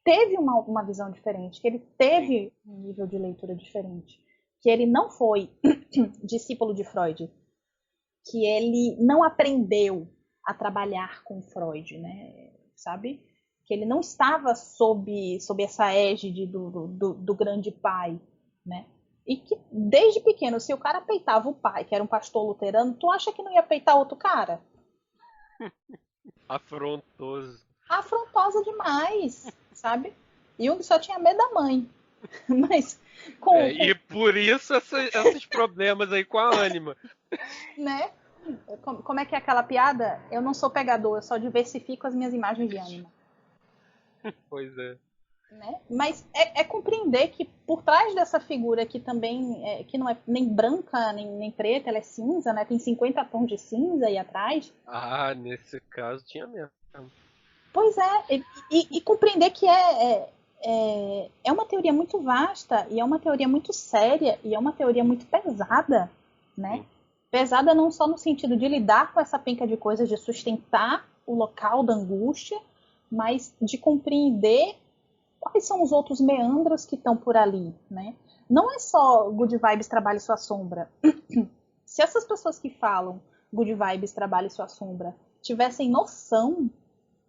teve uma visão diferente, que ele teve um nível de leitura diferente, que ele não foi discípulo de Freud, que ele não aprendeu a trabalhar com Freud, né? Sabe? Que ele não estava sob essa égide do grande pai, né? E que desde pequeno, se o cara peitava o pai, que era um pastor luterano, tu acha que não ia peitar outro cara? Afrontoso. Afrontosa demais, sabe? Jung só tinha medo da mãe. Mas com, E por isso esses problemas aí com a ânima. né? Como é que é aquela piada? Eu não sou pegador, eu só diversifico as minhas imagens de ânima. Pois é. Né? Mas é compreender que por trás dessa figura que também que não é nem branca nem preta, ela é cinza, né? Tem 50 tons de cinza aí atrás. Nesse caso tinha mesmo. Pois é, e compreender que é uma teoria muito vasta e é uma teoria muito séria e é uma teoria muito pesada, né? Sim. Pesada não só no sentido de lidar com essa penca de coisas, de sustentar o local da angústia, mas de compreender quais são os outros meandros que estão por ali, né? Não é só Good Vibes trabalhe sua sombra. Se essas pessoas que falam Good Vibes trabalhe sua sombra tivessem noção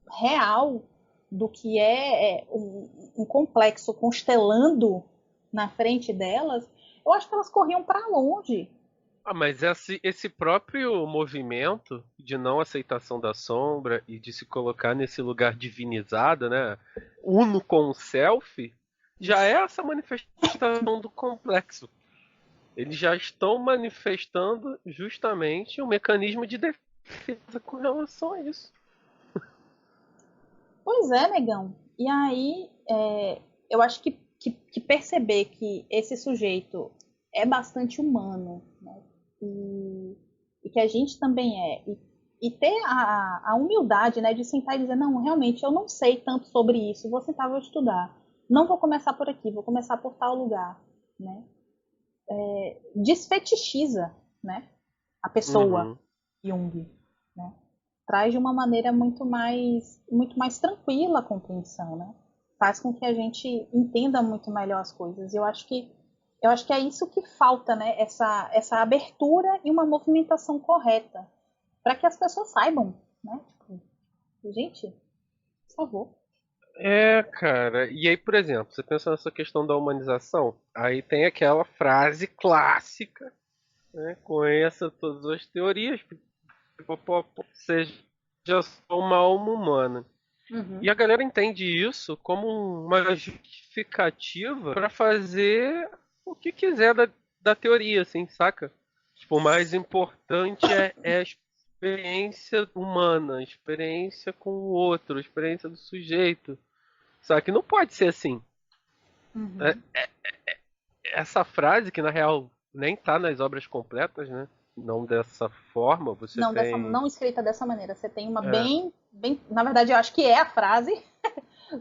real do que é um complexo constelando na frente delas, eu acho que elas corriam para longe. Mas esse próprio movimento de não aceitação da sombra e de se colocar nesse lugar divinizado, né? Uno com o self, já é essa manifestação do complexo. Eles já estão manifestando justamente um mecanismo de defesa com relação a isso. Pois é, negão. E aí, eu acho que perceber que esse sujeito é bastante humano, né? E que a gente também é. E ter a humildade, né, de sentar e dizer, não, realmente, eu não sei tanto sobre isso, vou sentar, vou estudar. Não vou começar por aqui, vou começar por tal lugar, né? Desfetichiza, né, a pessoa Jung, né? Traz de uma maneira muito mais tranquila a compreensão, né? Faz com que a gente entenda muito melhor as coisas. Eu acho que é isso que falta, né? Essa abertura e uma movimentação correta para que as pessoas saibam, né? Tipo, gente, por favor. Cara. E aí, por exemplo, você pensa nessa questão da humanização, aí tem aquela frase clássica, né? Conheça todas as teorias, seja só uma alma humana. Uhum. E a galera entende isso como uma justificativa para fazer o que quiser da teoria, assim, saca? Tipo, o mais importante é a experiência humana, a experiência com o outro, a experiência do sujeito. Só que não pode ser assim. É- Uhum. Essa frase, que na real nem tá nas obras completas, né? Não dessa forma, você Não, tem. não escrita dessa maneira. Você tem uma É, bem. Na verdade, eu acho que é a frase,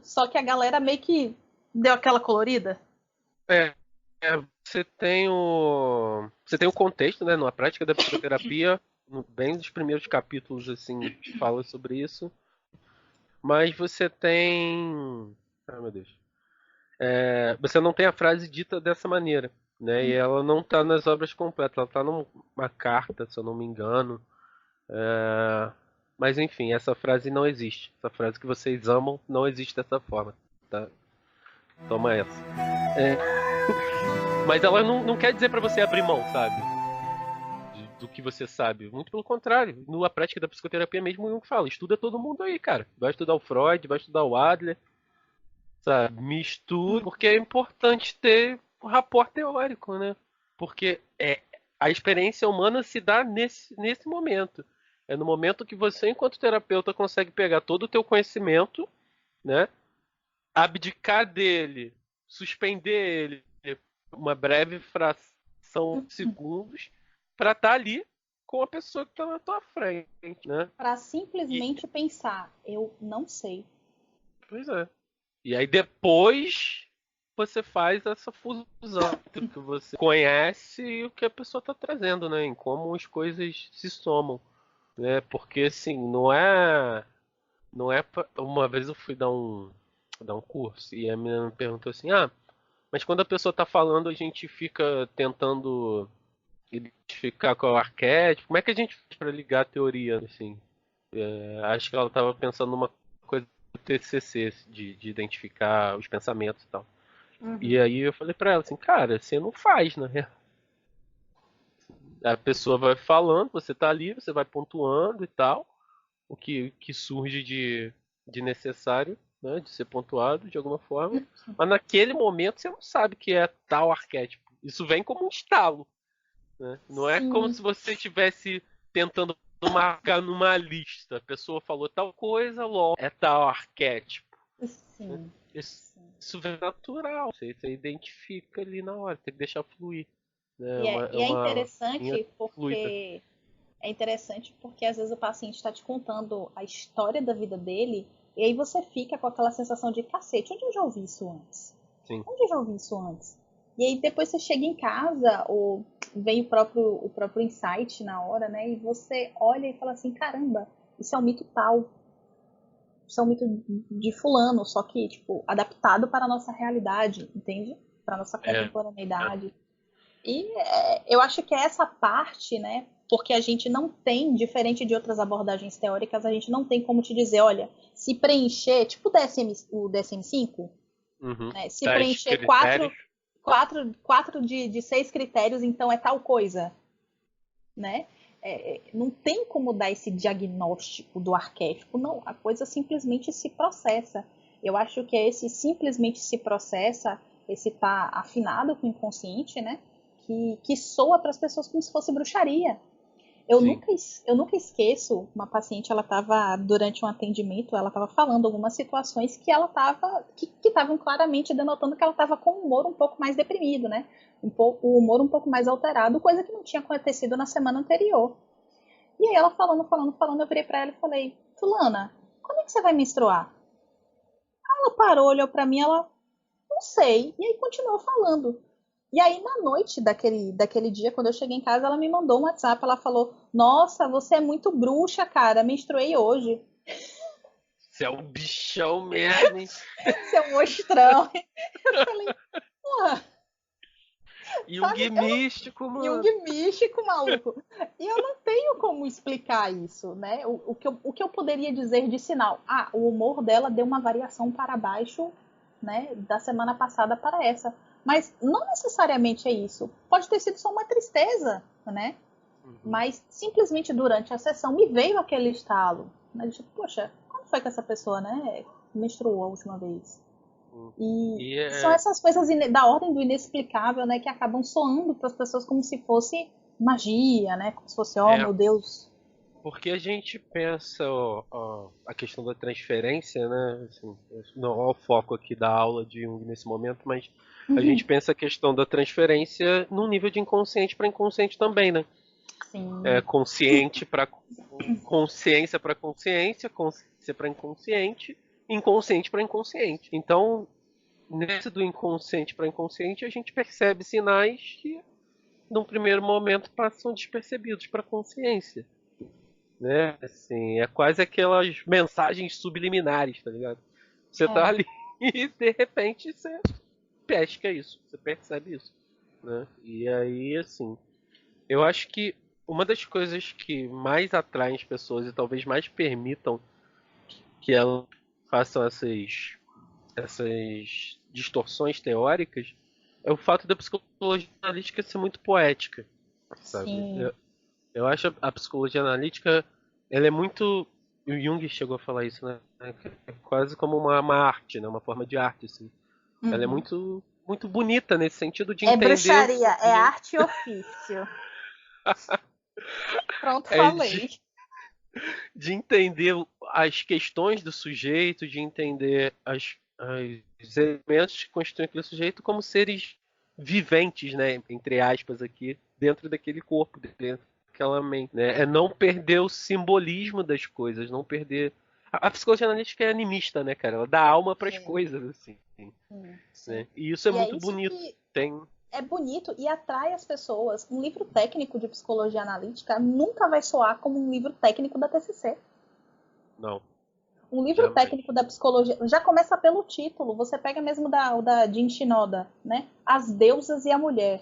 só que a galera meio que deu aquela colorida. é, você tem o contexto, né? Na prática da psicoterapia, bem dos primeiros capítulos, assim, fala sobre isso. Mas você tem. Ai, meu Deus. Você não tem a frase dita dessa maneira, né? E ela não está nas obras completas, ela está numa carta, se eu não me engano. Mas enfim, essa frase não existe. Essa frase que vocês amam não existe dessa forma, tá? Toma essa. Mas ela não quer dizer para você abrir mão, sabe? Do que você sabe. Muito pelo contrário. Na prática da psicoterapia mesmo, o Jung fala: estuda todo mundo aí, cara. Vai estudar o Freud, vai estudar o Adler, sabe? Me estuda, porque é importante ter o rapport teórico, né? Porque a experiência humana se dá nesse momento. É no momento que você, enquanto terapeuta, consegue pegar todo o teu conhecimento, né? Abdicar dele, suspender ele uma breve fração de segundos para estar ali com a pessoa que está na tua frente, né? Para E, simplesmente pensar, eu não sei. pois é. E aí depois você faz essa fusão entre o que você conhece e o que a pessoa está trazendo, né? Em como as coisas se somam, né? Porque assim, uma vez eu fui dar um curso e a menina me perguntou assim: "Ah, mas quando a pessoa está falando, a gente fica tentando identificar qual é o arquétipo. Como é que a gente faz para ligar a teoria, assim?" Acho que ela estava pensando numa coisa do TCC, de identificar os pensamentos e tal. E Uhum. aí eu falei pra ela assim, cara, você não faz, né? A pessoa vai falando, você tá ali, você vai pontuando e tal, o que surge de necessário, né? De ser pontuado de alguma forma. Mas naquele momento você não sabe que é tal arquétipo. Isso vem como um estalo, né? Não é como Sim, se você estivesse tentando marcar numa lista. A pessoa falou tal coisa, logo é tal arquétipo, né? sim, Isso, sim. isso vem natural, você identifica ali na hora, tem que deixar fluir, né? É E é uma linha interessante fluida. porque às vezes o paciente está te contando a história da vida dele e aí você fica com aquela sensação de cacete, onde eu já ouvi isso antes? Sim. Onde eu já ouvi isso antes? E aí depois você chega em casa ou vem o próprio insight na hora, né? E você olha e fala assim, caramba, isso é um mito tal, isso é um mito de fulano, só que, tipo, adaptado para a nossa realidade, entende? Para a nossa É, é, contemporaneidade. E eu acho que é essa parte, né? Porque a gente não tem, diferente de outras abordagens teóricas, a gente não tem como te dizer, olha, se preencher, tipo o DSM-5, uhum. né? Se 10 preencher critérios. quatro de 6 critérios, então é tal coisa, né? Não tem como dar esse diagnóstico do arquétipo, não. A coisa simplesmente se processa. Eu acho que é esse simplesmente se processa, esse tá afinado com o inconsciente, né? Que soa para as pessoas como se fosse bruxaria. Sim. Eu nunca esqueço, uma paciente, ela estava, durante um atendimento, ela estava falando algumas situações que ela estava, que estavam claramente denotando que ela estava com o humor um pouco mais deprimido, né? O humor um pouco mais alterado, coisa que não tinha acontecido na semana anterior. E aí ela falando, eu virei para ela e falei, fulana, quando é que você vai menstruar? Ela parou, olhou para mim, ela, não sei, e aí continuou falando. E aí, na noite daquele dia, quando eu cheguei em casa, ela me mandou um WhatsApp. Ela falou: Nossa, você é muito bruxa, cara. Menstruei hoje. Você é um bichão mesmo, hein? Seu mostrão. Eu falei: Porra, Jung sabe? místico, mano. Jung místico, maluco. E eu não tenho como explicar isso, né? O que eu poderia dizer de sinal? Ah, o humor dela deu uma variação para baixo, né? Da semana passada para essa. Mas não necessariamente é isso. Pode ter sido só uma tristeza, né? Uhum. Mas simplesmente durante a sessão me veio aquele estalo. Né? Tipo, poxa, como foi que essa pessoa, né, menstruou a última vez? Uhum. E E são essas coisas da ordem do inexplicável, né, que acabam soando para as pessoas como se fosse magia, né? Como se fosse, oh meu Deus. Porque a gente pensa a questão da transferência, né? Assim, não é o foco aqui da aula de Jung nesse momento, mas a gente pensa a questão da transferência num nível de inconsciente para inconsciente também, né? Sim. Consciente para consciência para consciência para inconsciente, inconsciente para inconsciente. Então, nesse do inconsciente para inconsciente, a gente percebe sinais que, num primeiro momento, passam despercebidos para a consciência. Né? Assim, é quase aquelas mensagens subliminares, tá ligado? Você tá ali e de repente você pesca isso, você percebe isso, né? E aí, assim, eu acho que uma das coisas que mais atraem as pessoas e talvez mais permitam que elas façam essas distorções teóricas é o fato da psicologia analítica ser muito poética, sabe? Sim. Eu acho a psicologia analítica, ela é muito. O Jung chegou a falar isso, né? É quase como uma arte, né? Uma forma de arte, assim. Ela é Uhum. muito, muito bonita nesse sentido de É entender o bruxaria, é sujeito. arte e ofício. Pronto, É falei. de entender as questões do sujeito, de entender os elementos que constituem aquele sujeito como seres viventes, né? Entre aspas, aqui, dentro daquele corpo, dentro daquela mente. Né? É não perder o simbolismo das coisas, não perder. A psicologia analítica é animista, né, cara? Ela dá alma para as Sim, coisas, assim. sim. Né? E isso é E é muito isso bonito. que Tem. é bonito e atrai as pessoas. Um livro técnico de psicologia analítica nunca vai soar como um livro técnico da TCC. Não, Um livro jamais. técnico da psicologia já começa pelo título. Você pega mesmo o da Jin Shinoda, né? As Deusas e a Mulher.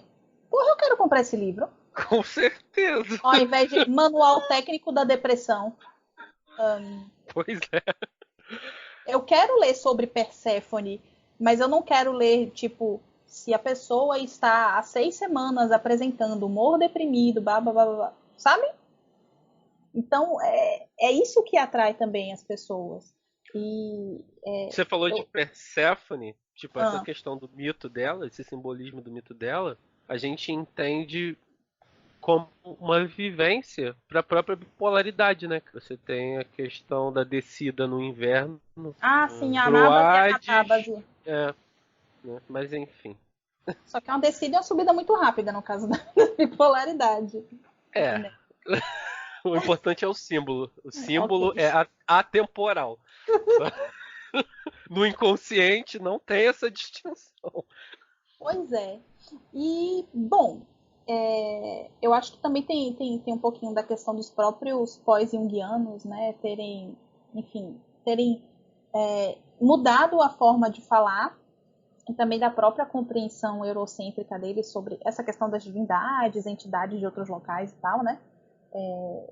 Porra, eu quero comprar esse livro. Com certeza. Ao invés de Manual Técnico da Depressão. Pois é. Eu quero ler sobre Perséfone, mas eu não quero ler, tipo, se a pessoa está há 6 semanas apresentando humor deprimido, blá, blá, blá, blá, sabe? Então, é isso que atrai também as pessoas. E Você falou de eu, Perséfone, tipo, essa ah, questão do mito dela, esse simbolismo do mito dela, a gente entende como uma vivência para a própria bipolaridade, né? Você tem a questão da descida no inverno sim, a pro Anábase e a Hades, Catábase. né? Mas enfim. Só que é uma descida e uma subida muito rápida, no caso da bipolaridade. É, Entendeu? o importante é o símbolo. O Ok. símbolo é atemporal. No inconsciente não tem essa distinção. Pois é. E, bom, eu acho que também tem um pouquinho da questão dos próprios pós-junguianos, né, terem mudado a forma de falar e também da própria compreensão eurocêntrica deles sobre essa questão das divindades, entidades de outros locais e tal, né?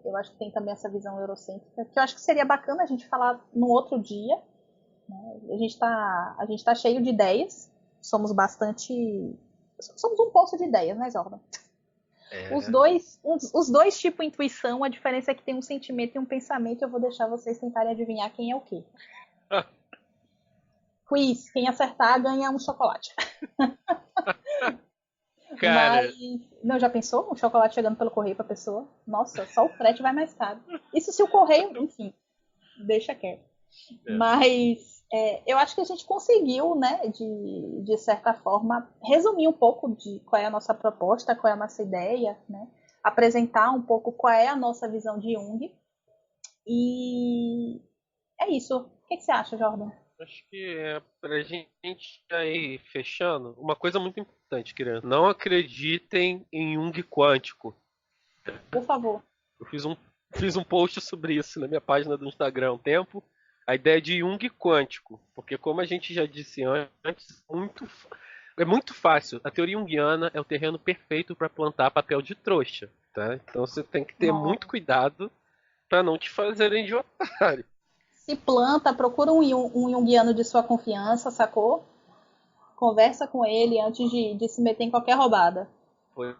Eu acho que tem também essa visão eurocêntrica, que eu acho que seria bacana a gente falar num outro dia. Né? A gente tá cheio de ideias, somos bastante. Somos um poço de ideias, né, Jordan? É. Os dois tipo intuição, a diferença é que tem um sentimento e um pensamento. Eu vou deixar vocês tentarem adivinhar quem é o quê. Quiz, quem acertar ganha um chocolate. Mas, Cara, não, já pensou? Um chocolate chegando pelo correio pra pessoa? Nossa, só o frete vai mais caro. Isso se o correio, enfim, deixa quieto. é. Mas eu acho que a gente conseguiu, né, de certa forma, resumir um pouco de qual é a nossa proposta, qual é a nossa ideia, né? Apresentar um pouco qual é a nossa visão de Jung. E é isso. O que você acha, Jordan? Acho que pra gente ir fechando, uma coisa muito importante, criança. Não acreditem em Jung quântico. Por favor. Eu fiz um post sobre isso na minha página do Instagram há um tempo. A ideia de Jung quântico. Porque como a gente já disse antes, é muito fácil. A teoria junguiana é o terreno perfeito para plantar papel de trouxa. Tá? Então você tem que ter Não. muito cuidado para não te fazerem de otário. Se planta, procura um junguiano de sua confiança, sacou? Conversa com ele antes de se meter em qualquer roubada. Pois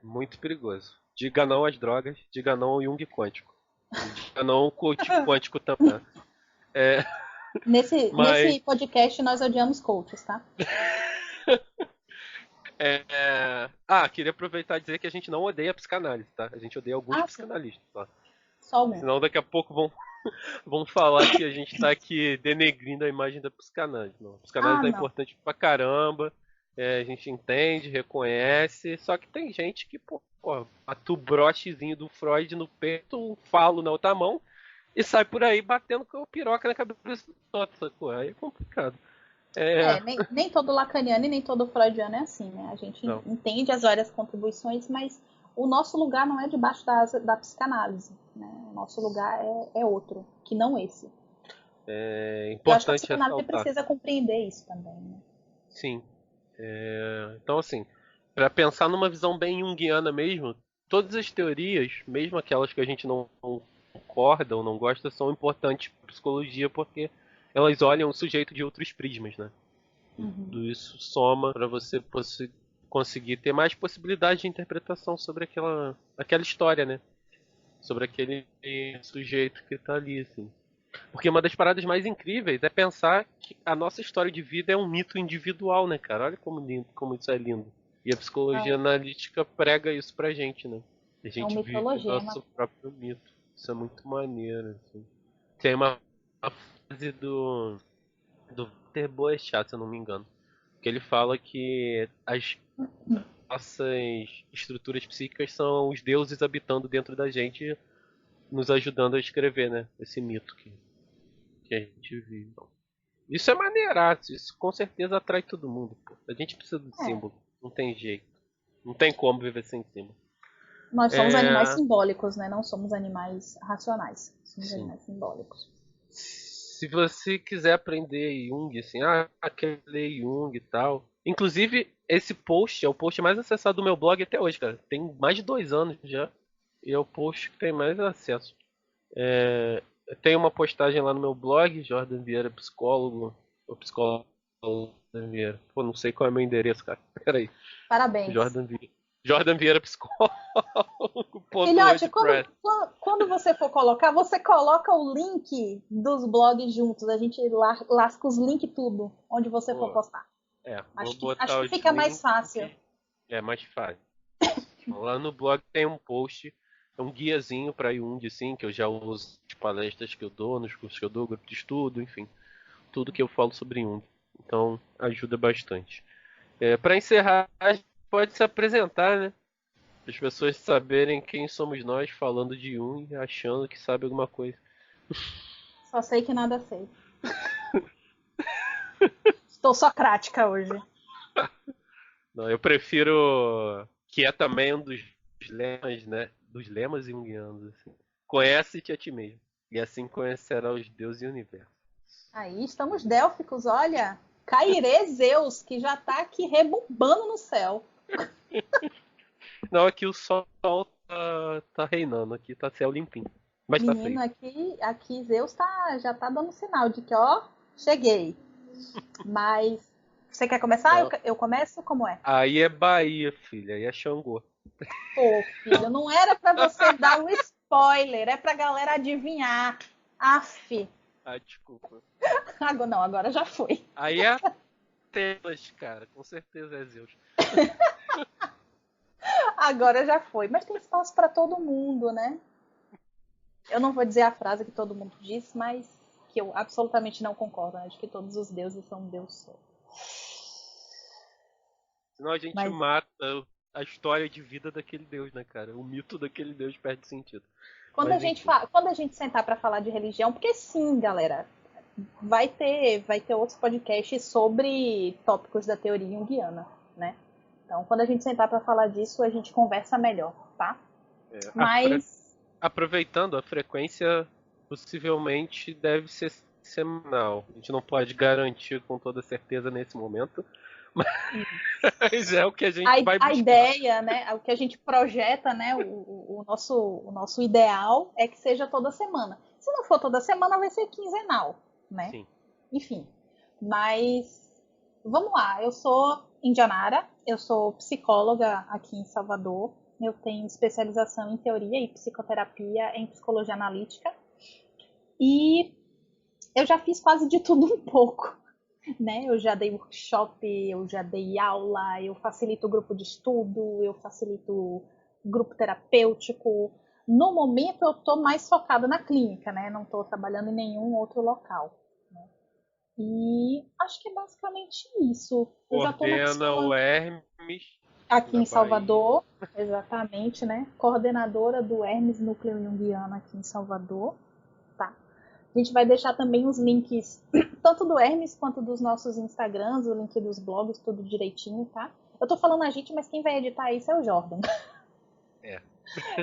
muito perigoso. Diga não às drogas, diga não ao Jung quântico. Diga não ao coach quântico também. É, Nesse mas podcast nós odiamos coaches, tá? Queria aproveitar e dizer que a gente não odeia a psicanálise, tá? A gente odeia alguns Ah, sim, psicanalistas, tá? só alguns. Senão daqui a pouco vão falar que a gente tá aqui denegrindo a imagem da psicanálise. Não, a Ah, psicanálise é não. importante pra caramba, a gente entende, reconhece, só que tem gente que, pô, bate o brochezinho do Freud no peito, um falo na outra mão e sai por aí batendo com a piroca na cabeça do outro, sacou? Aí é complicado. É, Nem todo lacaniano e nem todo freudiano é assim, né? A gente não. entende as várias contribuições, mas o nosso lugar não é debaixo da psicanálise, né? O nosso lugar é outro, que não esse. É Eu acho que a importante psicanálise ressaltar. precisa compreender isso também, né? Sim. Então, assim, para pensar numa visão bem junguiana mesmo, todas as teorias, mesmo aquelas que a gente não concorda ou não gosta, são importantes para psicologia porque elas olham o sujeito de outros prismas, né? E Uhum. tudo isso soma para você conseguir ter mais possibilidade de interpretação sobre aquela história, né? Sobre aquele sujeito que tá ali, assim. Porque uma das paradas mais incríveis é pensar que a nossa história de vida é um mito individual, né, cara? Olha como lindo, como isso é lindo. E a psicologia É, analítica prega isso pra gente, né? A é um gente vive mitologema. nosso próprio mito. Isso é muito maneiro, assim. Tem uma frase do Walter Boechat, se eu não me engano, que ele fala que as nossas estruturas psíquicas são os deuses habitando dentro da gente, nos ajudando a escrever, né? Esse mito que a gente vive. Isso é maneiraço, isso com certeza atrai todo mundo, pô. A gente precisa do É, símbolo, não tem jeito. Não tem como viver sem símbolo. nós somos animais É. simbólicos, né? Não somos animais racionais. Somos Sim. animais simbólicos. Se você quiser aprender Jung, assim, quer ler Jung e tal. Inclusive, esse post é o post mais acessado do meu blog até hoje, cara. Tem mais de 2 anos já. E é o post que tem mais acesso. Tem uma postagem lá no meu blog, Jordan Vieira Psicólogo. Ou psicólogo Jordan Vieira. Pô, não sei qual é o meu endereço, cara. Pera aí. Parabéns. Jordan Vieira. Jordan Vieira Psicólogo. Ponto Filhote, WordPress. quando você for colocar, você coloca o link dos blogs juntos. A gente lasca os links tudo, onde você for Boa. postar. Vou Acho botar que os fica mais links. fácil. É mais fácil. Lá no blog tem um post, é um guiazinho para Jung, assim, que eu já uso nas palestras que eu dou, nos cursos que eu dou, grupo de estudo, enfim, tudo que eu falo sobre Jung. Então ajuda bastante. Para encerrar, a gente pode se apresentar, né? Para as pessoas saberem quem somos nós falando de Jung, achando que sabe alguma coisa. Só sei que nada sei. Estou socrática hoje. Não, eu prefiro que é também um dos lemas, né? Dos lemas junguianos, assim. Conhece-te a ti mesmo, e assim conhecerá os deuses e o universo. Aí estamos délficos, olha. Cairê Zeus, que já tá aqui rebumbando no céu. Não, aqui o sol tá reinando, aqui tá céu limpinho. Mas tá Menino, frio. aqui Zeus já tá dando sinal de que, ó, cheguei. Mas você quer começar? Não, Eu começo? Como é? aí é Bahia, filha, aí é Xangô. Pô, filho, não era pra você dar o spoiler, é pra galera adivinhar. Aff. Desculpa. Agora não, agora já foi. Aí é Atenas, cara, com certeza é Zeus. Agora já foi. Mas tem espaço pra todo mundo, né? Eu não vou dizer a frase que todo mundo diz, mas que eu absolutamente não concordo. Acho que todos os deuses são um deus só. Senão a gente Mas mata a história de vida daquele deus, né, cara? O mito daquele deus perde sentido. Mas enfim. quando a gente sentar para falar de religião, porque sim, galera, vai ter outros podcasts sobre tópicos da teoria junguiana, né? Então, quando a gente sentar para falar disso, a gente conversa melhor, tá? É, Mas aproveitando, a frequência possivelmente deve ser semanal. A gente não pode garantir com toda certeza nesse momento, mas é o que a gente vai a buscar. ideia, né, o que a gente projeta, né, o nosso ideal é que seja toda semana. Se não for toda semana, vai ser quinzenal, né? Sim. Enfim. Mas vamos lá, eu sou Indianara, eu sou psicóloga aqui em Salvador. Eu tenho especialização em teoria e psicoterapia em psicologia analítica. E eu já fiz quase de tudo um pouco. né? Eu já dei workshop, eu já dei aula, eu facilito o grupo de estudo, eu facilito o grupo terapêutico. No momento eu estou mais focada na clínica, né? Não estou trabalhando em nenhum outro local. Né? E acho que é basicamente isso. Eu já estou na Coordena o psicologia Hermes aqui na em Bahia. Salvador, exatamente, né? Coordenadora do Hermes Núcleo Junguiano aqui em Salvador, tá? A gente vai deixar também os links, tanto do Hermes quanto dos nossos Instagrams, o link dos blogs, tudo direitinho, tá? Eu tô falando a gente, mas quem vai editar isso é o Jordan. É.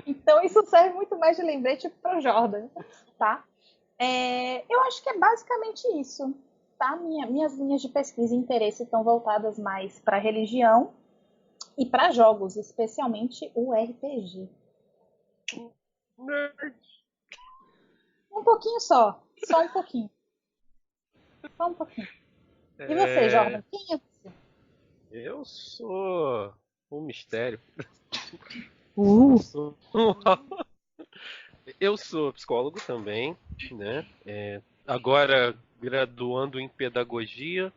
Então isso serve muito mais de lembrete pro Jordan, tá? Eu acho que é basicamente isso, tá? Minhas linhas de pesquisa e interesse estão voltadas mais para religião e para jogos, especialmente o RPG. Um pouquinho só um pouquinho, só um pouquinho. E você, Jordan, É, quem é você? eu sou um mistério. Uh, Sou- Eu sou psicólogo também, né? Agora graduando em pedagogia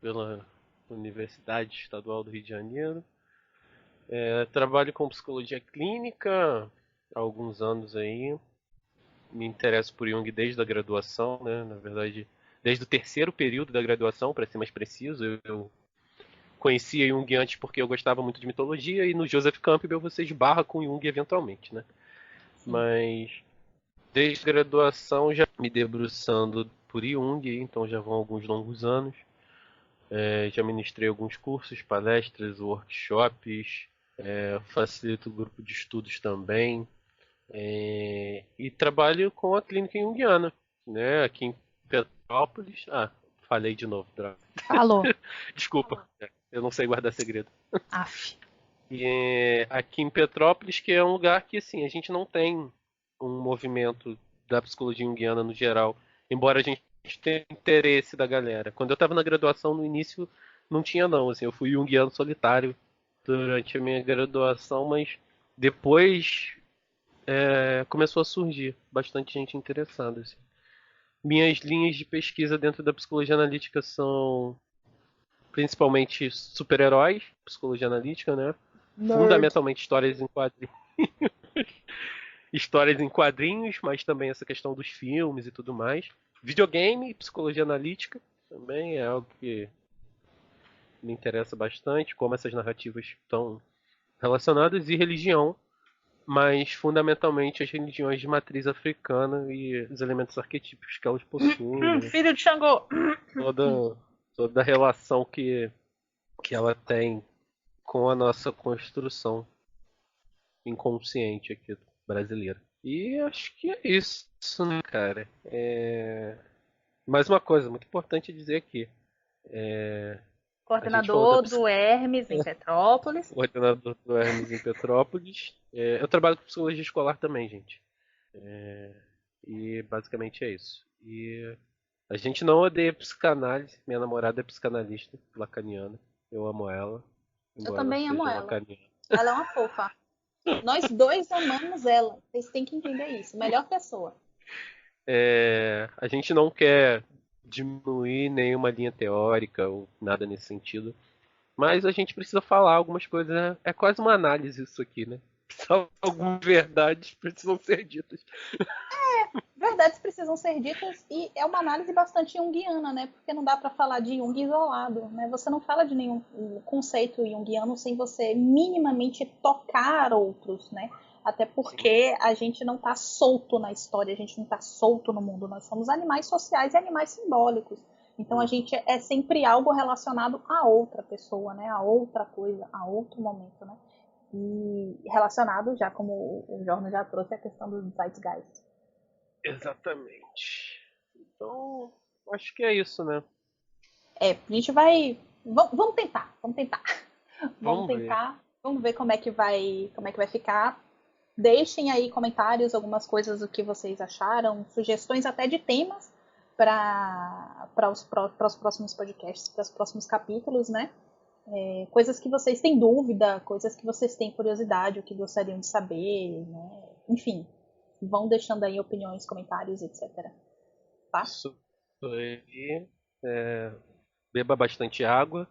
pela Universidade Estadual do Rio de Janeiro. Trabalho com psicologia clínica há alguns anos aí. Me interesso por Jung desde a graduação, né? Na verdade, desde o terceiro período da graduação, para ser mais preciso. Eu conhecia Jung antes porque eu gostava muito de mitologia e no Joseph Campbell você esbarra com Jung eventualmente, né? sim. Mas desde a graduação já me debruçando por Jung, então já vão alguns longos anos. Já ministrei alguns cursos, palestras, workshops, facilito o grupo de estudos também. E trabalho com a clínica junguiana, né? Aqui em Petrópolis. Ah, falei de novo, droga. Falou. Desculpa, eu não sei guardar segredo. Af. Aqui em Petrópolis, que é um lugar que assim, a gente não tem um movimento da psicologia junguiana no geral, embora a gente tenha interesse da galera. Quando eu estava na graduação, no início, não tinha não, assim, eu fui junguiano solitário durante a minha graduação, mas depois começou a surgir bastante gente interessada. Assim. Minhas linhas de pesquisa dentro da psicologia analítica são principalmente super-heróis, psicologia analítica, né? Nerd. Fundamentalmente histórias em quadrinhos, mas também essa questão dos filmes e tudo mais. Videogame, psicologia analítica, também é algo que me interessa bastante, como essas narrativas estão relacionadas, e religião, mas fundamentalmente as religiões de matriz africana e os elementos arquetípicos que elas possuem, né? Filho de Xangô. toda, toda a relação que ela tem com a nossa construção inconsciente aqui brasileira. E acho que é isso, né, cara? Mais uma coisa muito importante dizer aqui. A gente falou da Coordenador do Hermes em Petrópolis. coordenador do Hermes em Petrópolis. Eu trabalho com psicologia escolar também, gente. E basicamente é isso. E a gente não odeia psicanálise. Minha namorada é psicanalista lacaniana. Eu amo ela, Eu embora ela também amo seja ela. lacaniana. Ela é uma fofa. Nós dois amamos ela. Vocês têm que entender isso. Melhor pessoa. A gente não quer diminuir nenhuma linha teórica ou nada nesse sentido, mas a gente precisa falar algumas coisas. Né? É quase uma análise isso aqui, né? Algumas verdades precisam ser ditas. Verdades precisam ser ditas e é uma análise bastante junguiana, né? Porque não dá para falar de Jung isolado, né? Você não fala de nenhum conceito junguiano sem você minimamente tocar outros, né? Até Sim. porque a gente não está solto na história, a gente não está solto no mundo. Nós somos animais sociais e animais simbólicos. Então a gente é sempre algo relacionado a outra pessoa, né? A outra coisa, a outro momento, né? E relacionado, já como o Jorge já trouxe, a questão do Zeitgeist. Exatamente. Então, acho que é isso, né? A gente vai. Vamos tentar, vamos tentar. Vamos Vamos ver. tentar. Vamos ver como é que vai ficar. Deixem aí comentários, algumas coisas do que vocês acharam, sugestões até de temas para os próximos podcasts, para os próximos capítulos, né? Coisas que vocês têm dúvida, coisas que vocês têm curiosidade, o que gostariam de saber, né? Enfim, vão deixando aí opiniões, comentários, etc. Tá? Isso aí. É, beba bastante água,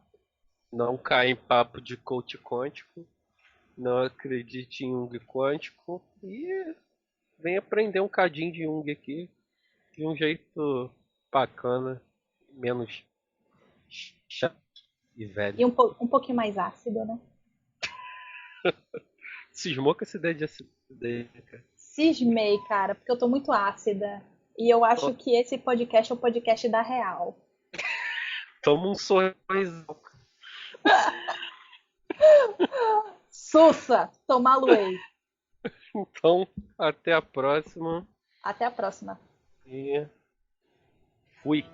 não caia em papo de coach quântico, não acredite em Jung quântico e vem aprender um cadinho de Jung aqui de um jeito bacana, menos chato e velho. E um pouquinho mais ácido, né? Cismou com essa ideia de acidez, cara. Cismei, cara, porque eu tô muito ácida. E eu acho que esse podcast é o podcast da real. Toma um sorriso. Sussa, tomá-lo-ei. Então, até a próxima. Até a próxima. E fui.